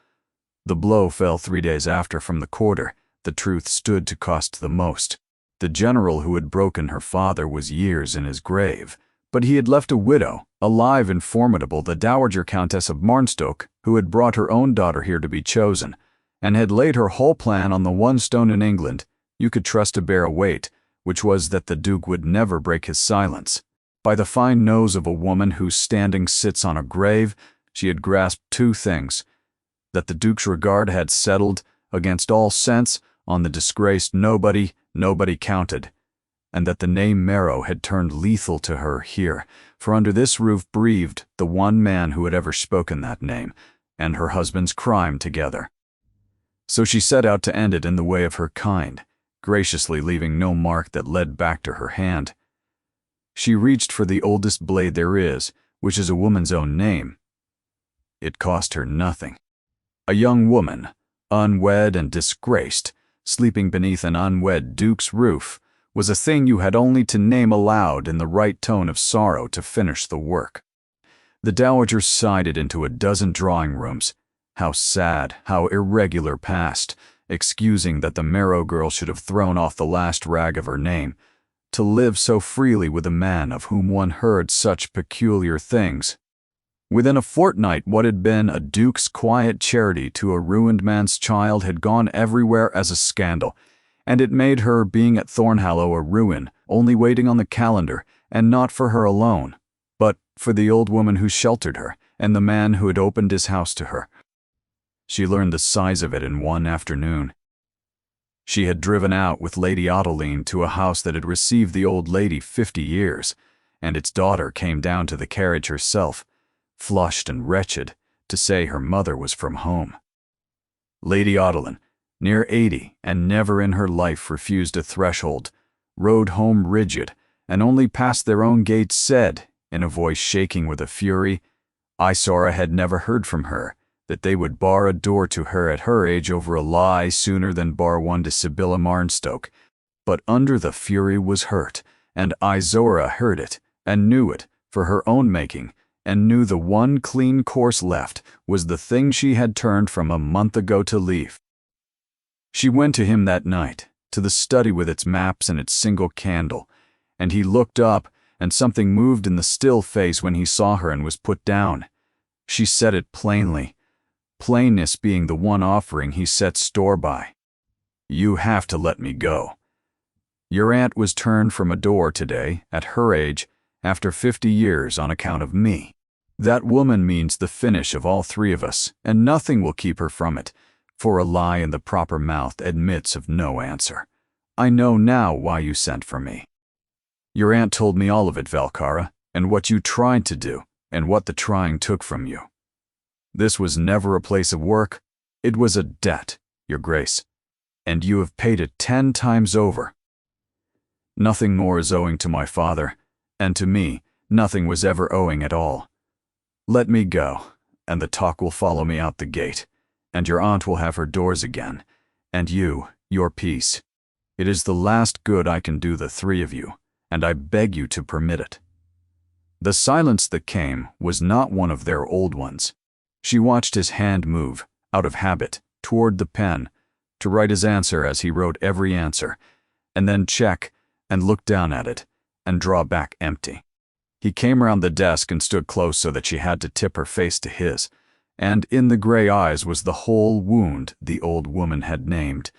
The blow fell 3 days after from the quarter. The truth stood to cost the most. The general who had broken her father was years in his grave, but he had left a widow, alive and formidable, the Dowager Countess of Marnstoke, who had brought her own daughter here to be chosen, and had laid her whole plan on the one stone in England you could trust to bear a weight, which was that the Duke would never break his silence. By the fine nose of a woman whose standing sits on a grave, she had grasped 2 things: that the Duke's regard had settled, against all sense, on the disgraced nobody counted, and that the name Marrow had turned lethal to her here, for under this roof breathed the one man who had ever spoken that name, and her husband's crime together. So she set out to end it in the way of her kind, graciously leaving no mark that led back to her hand. She reached for the oldest blade there is, which is a woman's own name. It cost her nothing. A young woman, unwed and disgraced, sleeping beneath an unwed duke's roof, was a thing you had only to name aloud in the right tone of sorrow to finish the work. The dowager sighed it into a dozen drawing rooms. How sad, how irregular past, excusing that the Marrow girl should have thrown off the last rag of her name, to live so freely with a man of whom one heard such peculiar things. Within a fortnight, what had been a duke's quiet charity to a ruined man's child had gone everywhere as a scandal, and it made her being at Thornhallow a ruin, only waiting on the calendar, and not for her alone, but for the old woman who sheltered her, and the man who had opened his house to her. She learned the size of it in one afternoon. She had driven out with Lady Adeline to a house that had received the old lady 50 years, and its daughter came down to the carriage herself, flushed and wretched, to say her mother was from home. Lady Adeline, near 80 and never in her life refused a threshold, rode home rigid, and only past their own gate said, in a voice shaking with a fury, Isora had never heard from her, that they would bar a door to her at her age over a lie sooner than bar one to Sibylla Marnstoke. But under the fury was hurt, and Isora heard it, and knew it, for her own making, and knew the one clean course left was the thing she had turned from a month ago to leave. She went to him that night, to the study with its maps and its single candle, and he looked up, and something moved in the still face when he saw her and was put down. She said it plainly, plainness being the one offering he set store by. You have to let me go. Your aunt was turned from a door today, at her age, after 50 years on account of me. That woman means the finish of all three of us, and nothing will keep her from it, for a lie in the proper mouth admits of no answer. I know now why you sent for me. Your aunt told me all of it, Valcara, and what you tried to do, and what the trying took from you. This was never a place of work. It was a debt, Your Grace, and you have paid it 10 times over. Nothing more is owing to my father, and to me, nothing was ever owing at all. Let me go, and the talk will follow me out the gate, and your aunt will have her doors again, and you, your peace. It is the last good I can do the three of you, and I beg you to permit it. The silence that came was not one of their old ones. She watched his hand move, out of habit, toward the pen, to write his answer as he wrote every answer, and then check, and look down at it, and draw back empty. He came round the desk and stood close so that she had to tip her face to his, and in the gray eyes was the whole wound the old woman had named,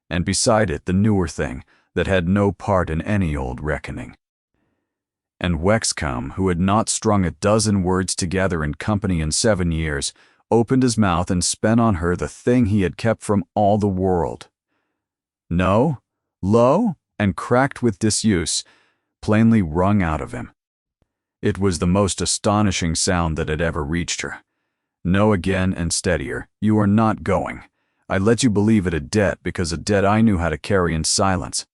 and beside it the newer thing that had no part in any old reckoning. And Wexcombe, who had not strung a dozen words together in company in 7 years, opened his mouth and spent on her the thing he had kept from all the world. No, low, and cracked with disuse, plainly wrung out of him. It was the most astonishing sound that had ever reached her. No again and steadier, you are not going. I let you believe it a debt because a debt I knew how to carry in silence.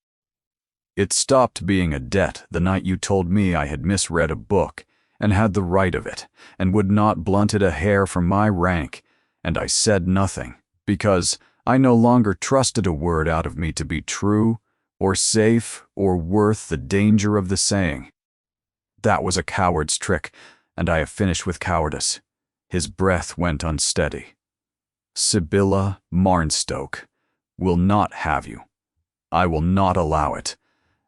It stopped being a debt the night you told me I had misread a book, and had the right of it, and would not blunt it a hair from my rank, and I said nothing, because I no longer trusted a word out of me to be true, or safe, or worth the danger of the saying. That was a coward's trick, and I have finished with cowardice. His breath went unsteady. Sibylla Marnstoke will not have you. I will not allow it,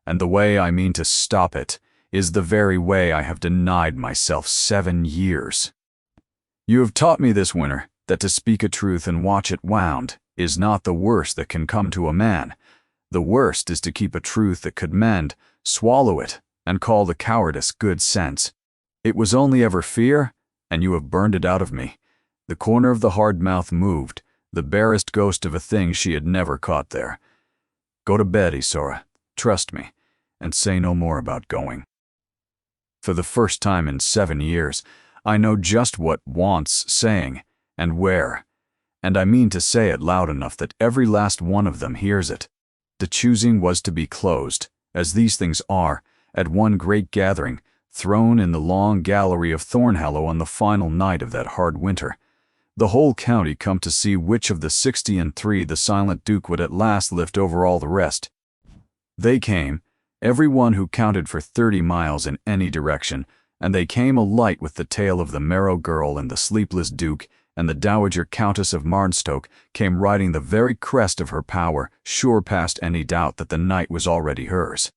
and the way I mean to stop it is the very way I have denied myself 7 years. You have taught me this winter that to speak a truth and watch it wound is not the worst that can come to a man. The worst is to keep a truth that could mend, swallow it, and call the cowardice good sense. It was only ever fear, and you have burned it out of me. The corner of the hard mouth moved, the barest ghost of a thing she had never caught there. Go to bed, Isora, trust me, and say no more about going. For the first time in 7 years, I know just what wants saying, and where, and I mean to say it loud enough that every last one of them hears it. The choosing was to be closed, as these things are, at one great gathering, thrown in the long gallery of Thornhallow on the final night of that hard winter. The whole county come to see which of the 63 the silent Duke would at last lift over all the rest. They came, every one who counted for 30 miles in any direction, and they came alight with the tale of the Merrow girl and the sleepless Duke, and the Dowager Countess of Marnstoke came riding the very crest of her power, sure past any doubt that the night was already hers.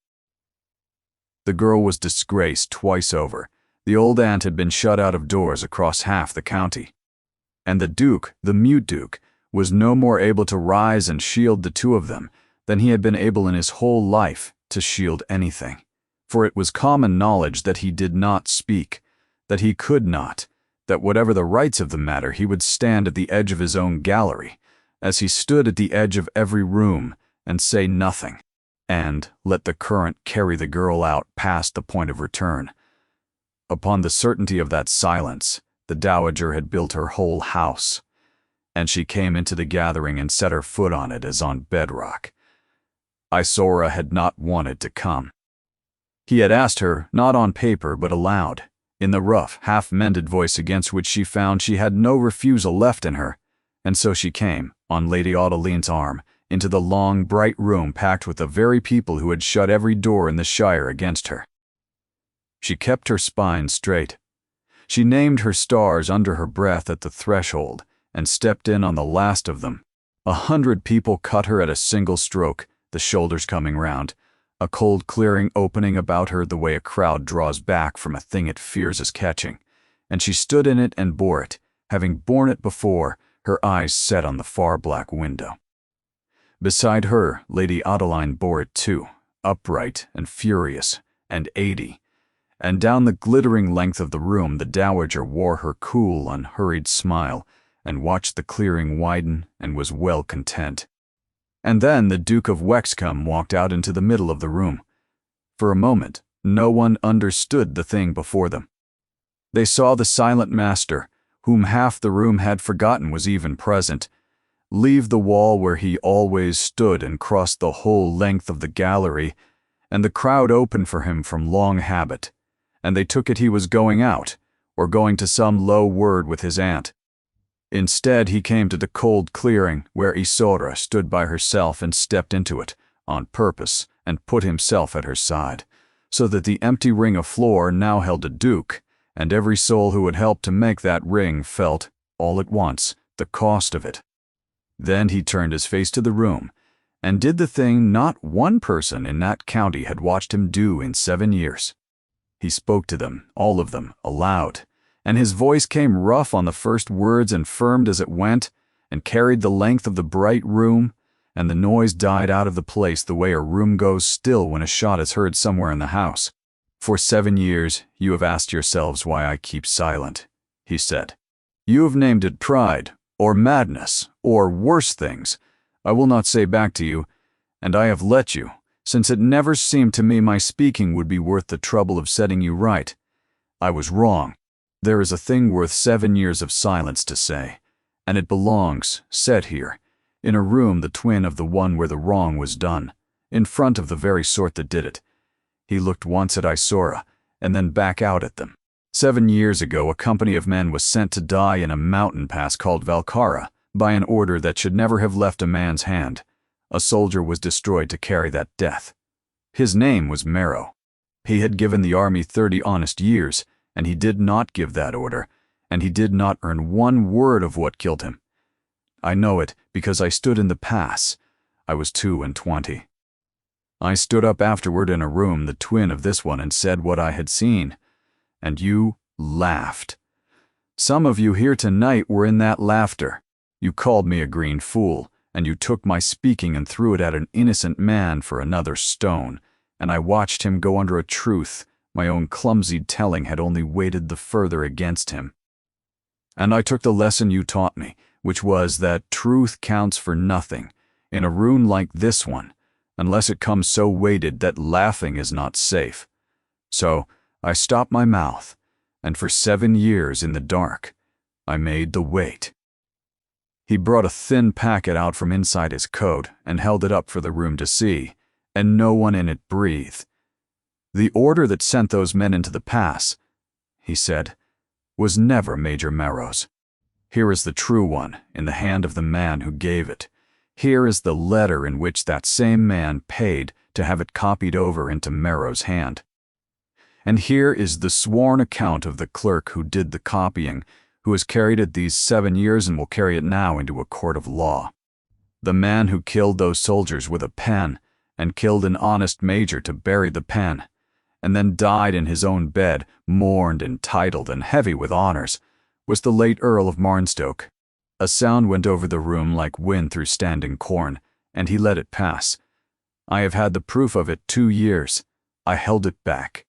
The girl was disgraced twice over. The old aunt had been shut out of doors across half the county. And the Duke, the mute Duke, was no more able to rise and shield the two of them than he had been able in his whole life to shield anything. For it was common knowledge that he did not speak, that he could not, that whatever the rights of the matter he would stand at the edge of his own gallery, as he stood at the edge of every room, and say nothing, and let the current carry the girl out past the point of return. Upon the certainty of that silence, The dowager had built her whole house, and she came into the gathering and set her foot on it as on bedrock. Isora had not wanted to come. He had asked her, not on paper but aloud, in the rough, half-mended voice against which she found she had no refusal left in her, and so she came, on Lady Audeline's arm, into the long, bright room packed with the very people who had shut every door in the Shire against her. She kept her spine straight. She named her stars under her breath at the threshold, and stepped in on the last of them. 100 people cut her at a single stroke, the shoulders coming round, a cold clearing opening about her the way a crowd draws back from a thing it fears is catching, and she stood in it and bore it, having borne it before, her eyes set on the far black window. Beside her, Lady Adeline bore it too, upright and furious, and 80, and down the glittering length of the room the dowager wore her cool, unhurried smile, and watched the clearing widen and was well content. And then the Duke of Wexcombe walked out into the middle of the room. For a moment, no one understood the thing before them. They saw the silent master, whom half the room had forgotten was even present, leave the wall where he always stood and cross the whole length of the gallery, and the crowd opened for him from long habit, and they took it he was going out, or going to some low word with his aunt. Instead, he came to the cold clearing where Isora stood by herself and stepped into it, on purpose, and put himself at her side, so that the empty ring of floor now held a duke, and every soul who had helped to make that ring felt, all at once, the cost of it. Then he turned his face to the room, and did the thing not one person in that county had watched him do in 7 years. He spoke to them, all of them, aloud, and his voice came rough on the first words and firmed as it went, and carried the length of the bright room, and the noise died out of the place the way a room goes still when a shot is heard somewhere in the house. For 7 years you have asked yourselves why I keep silent, he said. You have named it pride, or madness, or worse things. I will not say back to you, and I have let you, since it never seemed to me my speaking would be worth the trouble of setting you right. I was wrong. There is a thing worth 7 years of silence to say, and it belongs, set here, in a room the twin of the one where the wrong was done, in front of the very sort that did it. He looked once at Isora, and then back out at them. 7 years ago, a company of men was sent to die in a mountain pass called Valcara, by an order that should never have left a man's hand. A soldier was destroyed to carry that death. His name was Marrow. He had given the army 30 honest years, and he did not give that order, and he did not earn 1 word of what killed him. I know it because I stood in the pass. I was 22. I stood up afterward in a room, the twin of this one, and said what I had seen. And you laughed. Some of you here tonight were in that laughter. You called me a green fool, and you took my speaking and threw it at an innocent man for another stone, and I watched him go under a truth my own clumsy telling had only weighted the further against him. And I took the lesson you taught me, which was that truth counts for nothing, in a room like this one, unless it comes so weighted that laughing is not safe. So I stopped my mouth, and for 7 years in the dark, I made the weight. He brought a thin packet out from inside his coat and held it up for the room to see, and no one in it breathed. The order that sent those men into the pass, he said, was never Major Marrow's. Here is the true one in the hand of the man who gave it. Here is the letter in which that same man paid to have it copied over into Marrow's hand. And here is the sworn account of the clerk who did the copying, who has carried it these 7 years and will carry it now into a court of law. The man who killed those soldiers with a pen, and killed an honest major to bury the pen, and then died in his own bed, mourned and titled and heavy with honors, was the late Earl of Marnstoke. A sound went over the room like wind through standing corn, and he let it pass. I have had the proof of it 2 years. I held it back.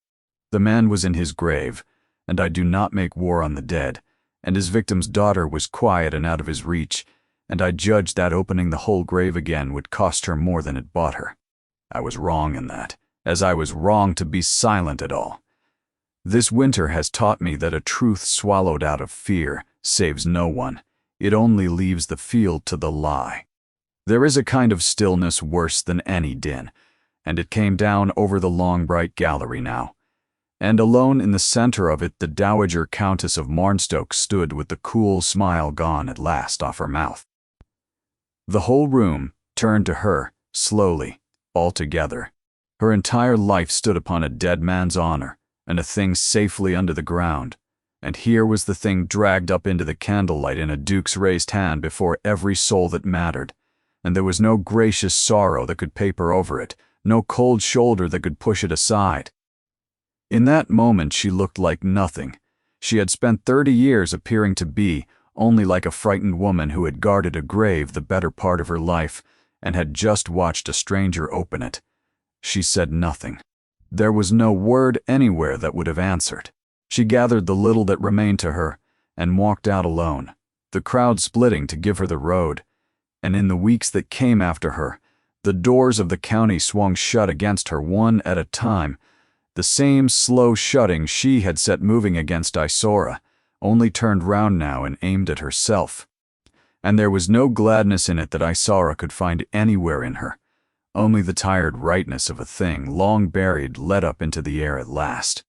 The man was in his grave, and I do not make war on the dead, and his victim's daughter was quiet and out of his reach, and I judged that opening the whole grave again would cost her more than it bought her. I was wrong in that, as I was wrong to be silent at all. This winter has taught me that a truth swallowed out of fear saves no one. It only leaves the field to the lie. There is a kind of stillness worse than any din, and it came down over the long bright gallery now. And alone in the center of it the Dowager Countess of Marnstoke stood with the cool smile gone at last off her mouth. The whole room turned to her, slowly, altogether. Her entire life stood upon a dead man's honor, and a thing safely under the ground, and here was the thing dragged up into the candlelight in a duke's raised hand before every soul that mattered, and there was no gracious sorrow that could paper over it, no cold shoulder that could push it aside. In that moment she looked like nothing. She had spent 30 years appearing to be only like a frightened woman who had guarded a grave the better part of her life and had just watched a stranger open it. She said nothing. There was no word anywhere that would have answered. She gathered the little that remained to her and walked out alone, the crowd splitting to give her the road. And in the weeks that came after her, the doors of the county swung shut against her one at a time, the same slow shutting she had set moving against Isora, only turned round now and aimed at herself. And there was no gladness in it that Isora could find anywhere in her. Only the tired rightness of a thing long buried let up into the air at last.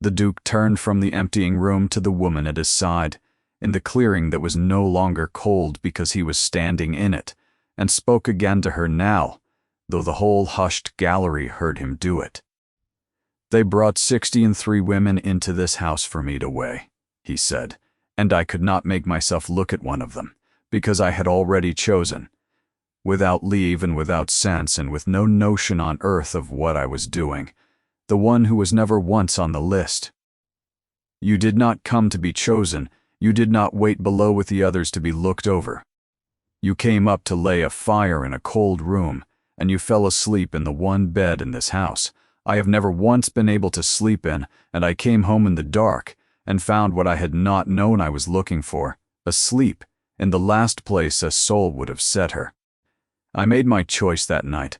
The Duke turned from the emptying room to the woman at his side, in the clearing that was no longer cold because he was standing in it, and spoke again to her now, though the whole hushed gallery heard him do it. "They brought 63 women into this house for me to weigh," he said, "and I could not make myself look at one of them, because I had already chosen, without leave and without sense and with no notion on earth of what I was doing, the one who was never once on the list. You did not come to be chosen, you did not wait below with the others to be looked over. You came up to lay a fire in a cold room, and you fell asleep in the one bed in this house I have never once been able to sleep in, and I came home in the dark and found what I had not known I was looking for, asleep, in the last place a soul would have set her. I made my choice that night.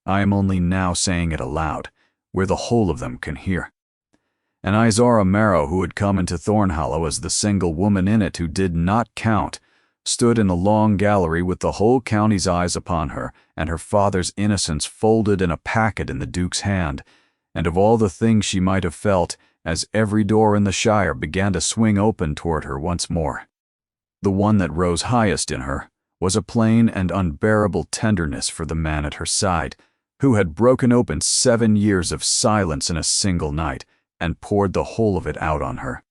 I am only now saying it aloud, where the whole of them can hear. And Isora Marrow, who had come into Thornhollow as the single woman in it who did not count, stood in a long gallery with the whole county's eyes upon her, and her father's innocence folded in a packet in the Duke's hand, and of all the things she might have felt, as every door in the shire began to swing open toward her once more. The one that rose highest in her was a plain and unbearable tenderness for the man at her side, who had broken open 7 years of silence in a single night, and poured the whole of it out on her.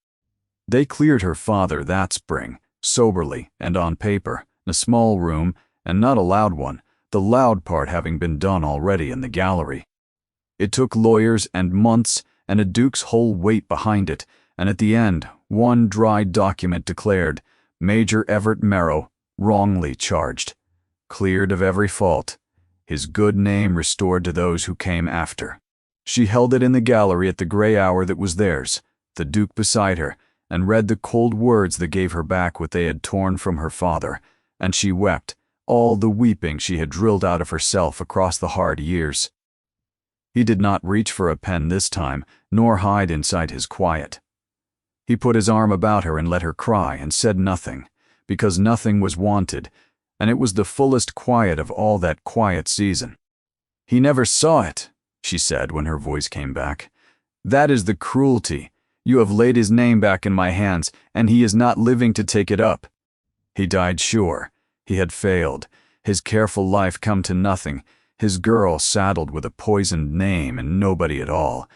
They cleared her father that spring, soberly and on paper, in a small room, and not a loud one, the loud part having been done already in the gallery. It took lawyers and months and a duke's whole weight behind it, and at the end, one dry document declared, Major Everett Marrow, wrongly charged, cleared of every fault, his good name restored to those who came after. She held it in the gallery at the gray hour that was theirs, the Duke beside her, and read the cold words that gave her back what they had torn from her father, and she wept, all the weeping she had drilled out of herself across the hard years. He did not reach for a pen this time, nor hide inside his quiet. He put his arm about her and let her cry and said nothing, because nothing was wanted, and it was the fullest quiet of all that quiet season. "He never saw it," she said when her voice came back. "That is the cruelty. You have laid his name back in my hands, and he is not living to take it up. He died sure. He had failed, his careful life come to nothing, his girl saddled with a poisoned name and nobody at all.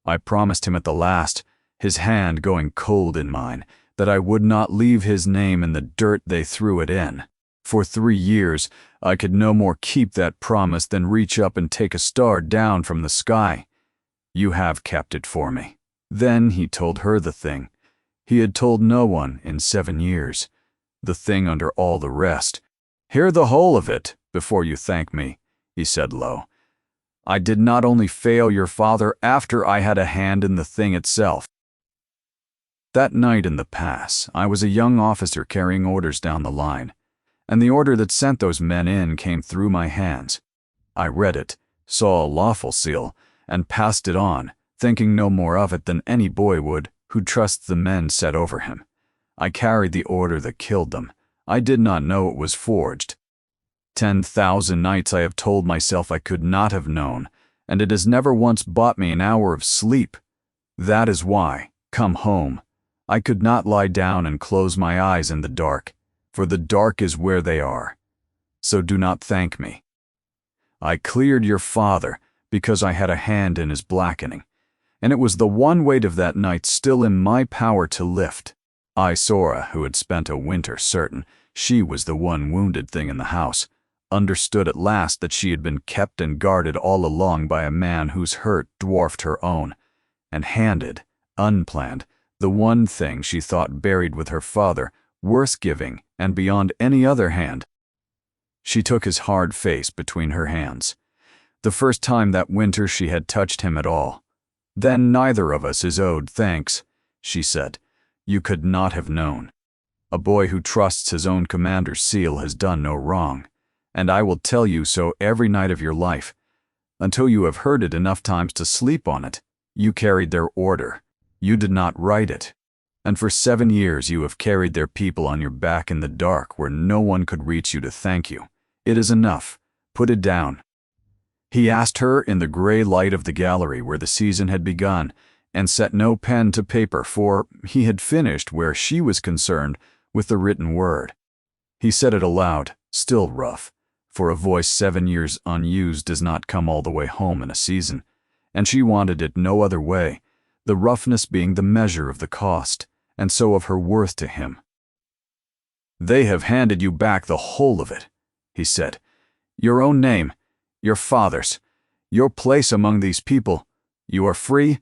I promised him at the last, his hand going cold in mine, that I would not leave his name in the dirt they threw it in. For 3 years, I could no more keep that promise than reach up and take a star down from the sky. You have kept it for me." Then he told her the thing. He had told no one in 7 years. The thing under all the rest. "Hear the whole of it before you thank me," he said low. "I did not only fail your father after I had a hand in the thing itself." That night in the pass, I was a young officer carrying orders down the line, and the order that sent those men in came through my hands. I read it, saw a lawful seal, and passed it on, thinking no more of it than any boy would who trusts the men set over him. I carried the order that killed them. I did not know it was forged. 10,000 nights I have told myself I could not have known, and it has never once bought me an hour of sleep. That is why, come home, I could not lie down and close my eyes in the dark, for the dark is where they are. So do not thank me. I cleared your father because I had a hand in his blackening, and it was the one weight of that night still in my power to lift. I, Sora, who had spent a winter certain she was the one wounded thing in the house, understood at last that she had been kept and guarded all along by a man whose hurt dwarfed her own, and handed, unplanned, the one thing she thought buried with her father, worth giving and beyond any other hand. She took his hard face between her hands. The first time that winter she had touched him at all. Then neither of us is owed thanks, she said. You could not have known. A boy who trusts his own commander's seal has done no wrong, and I will tell you so every night of your life, until you have heard it enough times to sleep on it. You carried their order. You did not write it. And for 7 years you have carried their people on your back in the dark where no one could reach you to thank you. It is enough. Put it down. He asked her in the gray light of the gallery where the season had begun, and set no pen to paper, for he had finished where she was concerned with the written word. He said it aloud, still rough, for a voice 7 years unused does not come all the way home in a season, and she wanted it no other way, the roughness being the measure of the cost, and so of her worth to him. They have handed you back the whole of it, he said. Your own name, your father's, your place among these people. You are free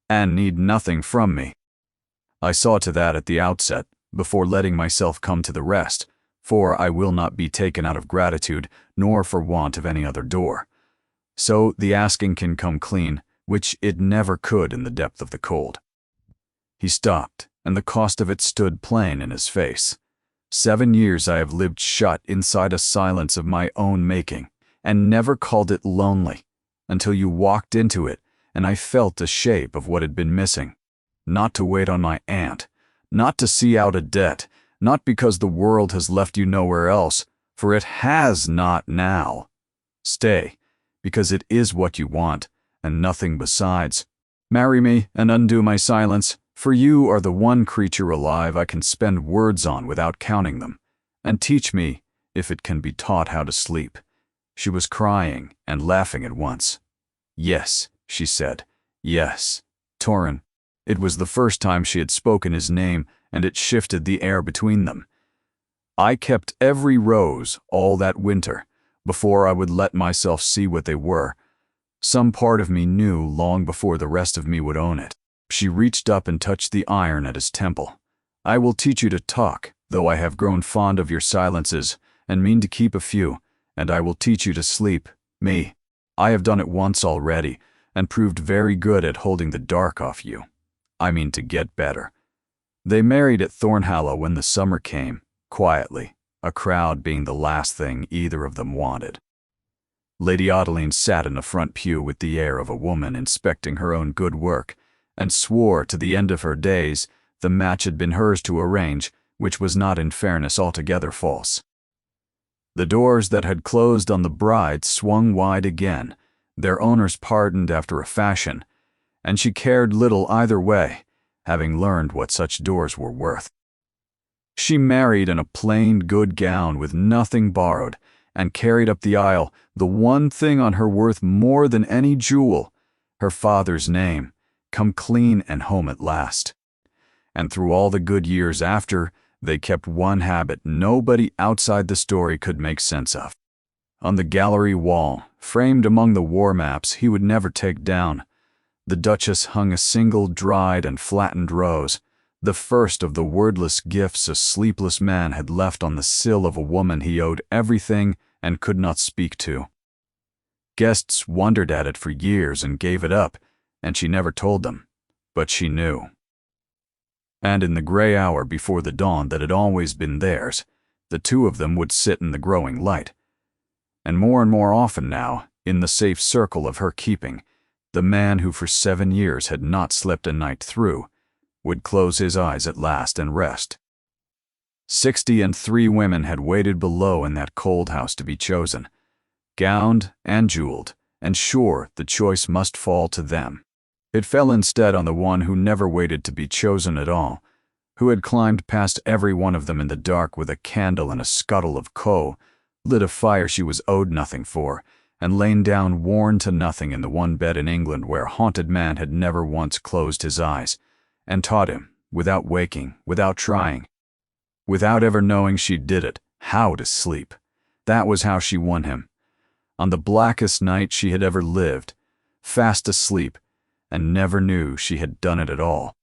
and need nothing from me. I saw to that at the outset, before letting myself come to the rest, for I will not be taken out of gratitude, nor for want of any other door. So the asking can come clean, which it never could in the depth of the cold. He stopped, and the cost of it stood plain in his face. 7 years I have lived shut inside a silence of my own making, and never called it lonely, until you walked into it, and I felt the shape of what had been missing. Not to wait on my aunt, not to see out a debt, not because the world has left you nowhere else, for it has not now. Stay, because it is what you want, and nothing besides. Marry me and undo my silence, for you are the one creature alive I can spend words on without counting them, and teach me, if it can be taught, how to sleep. She was crying and laughing at once. Yes, she said. Yes, Torin. It was the first time she had spoken his name, and it shifted the air between them. I kept every rose all that winter, before I would let myself see what they were. Some part of me knew long before the rest of me would own it. She reached up and touched the iron at his temple. I will teach you to talk, though I have grown fond of your silences, and mean to keep a few, and I will teach you to sleep, me. I have done it once already, and proved very good at holding the dark off you. I mean to get better. They married at Thornhallow when the summer came, quietly, a crowd being the last thing either of them wanted. Lady Adeline sat in the front pew with the air of a woman inspecting her own good work, and swore to the end of her days the match had been hers to arrange, which was not in fairness altogether false. The doors that had closed on the bride swung wide again, their owners pardoned after a fashion, and she cared little either way, having learned what such doors were worth. She married in a plain good gown with nothing borrowed, and carried up the aisle the one thing on her worth more than any jewel, her father's name, come clean and home at last. And through all the good years after, they kept one habit nobody outside the story could make sense of. On the gallery wall, framed among the war maps he would never take down, the Duchess hung a single dried and flattened rose, the first of the wordless gifts a sleepless man had left on the sill of a woman he owed everything and could not speak to. Guests wondered at it for years and gave it up, and she never told them, but she knew. And in the gray hour before the dawn that had always been theirs, the two of them would sit in the growing light. And more often now, in the safe circle of her keeping, the man who for 7 years had not slept a night through, would close his eyes at last and rest. 63 women had waited below in that cold house to be chosen, gowned and jeweled, and sure the choice must fall to them. It fell instead on the one who never waited to be chosen at all, who had climbed past every one of them in the dark with a candle and a scuttle of coal, lit a fire she was owed nothing for, and lain down worn to nothing in the one bed in England where haunted man had never once closed his eyes, and taught him, without waking, without trying, without ever knowing she did it, how to sleep. That was how she won him. On the blackest night she had ever lived, fast asleep, and never knew she had done it at all.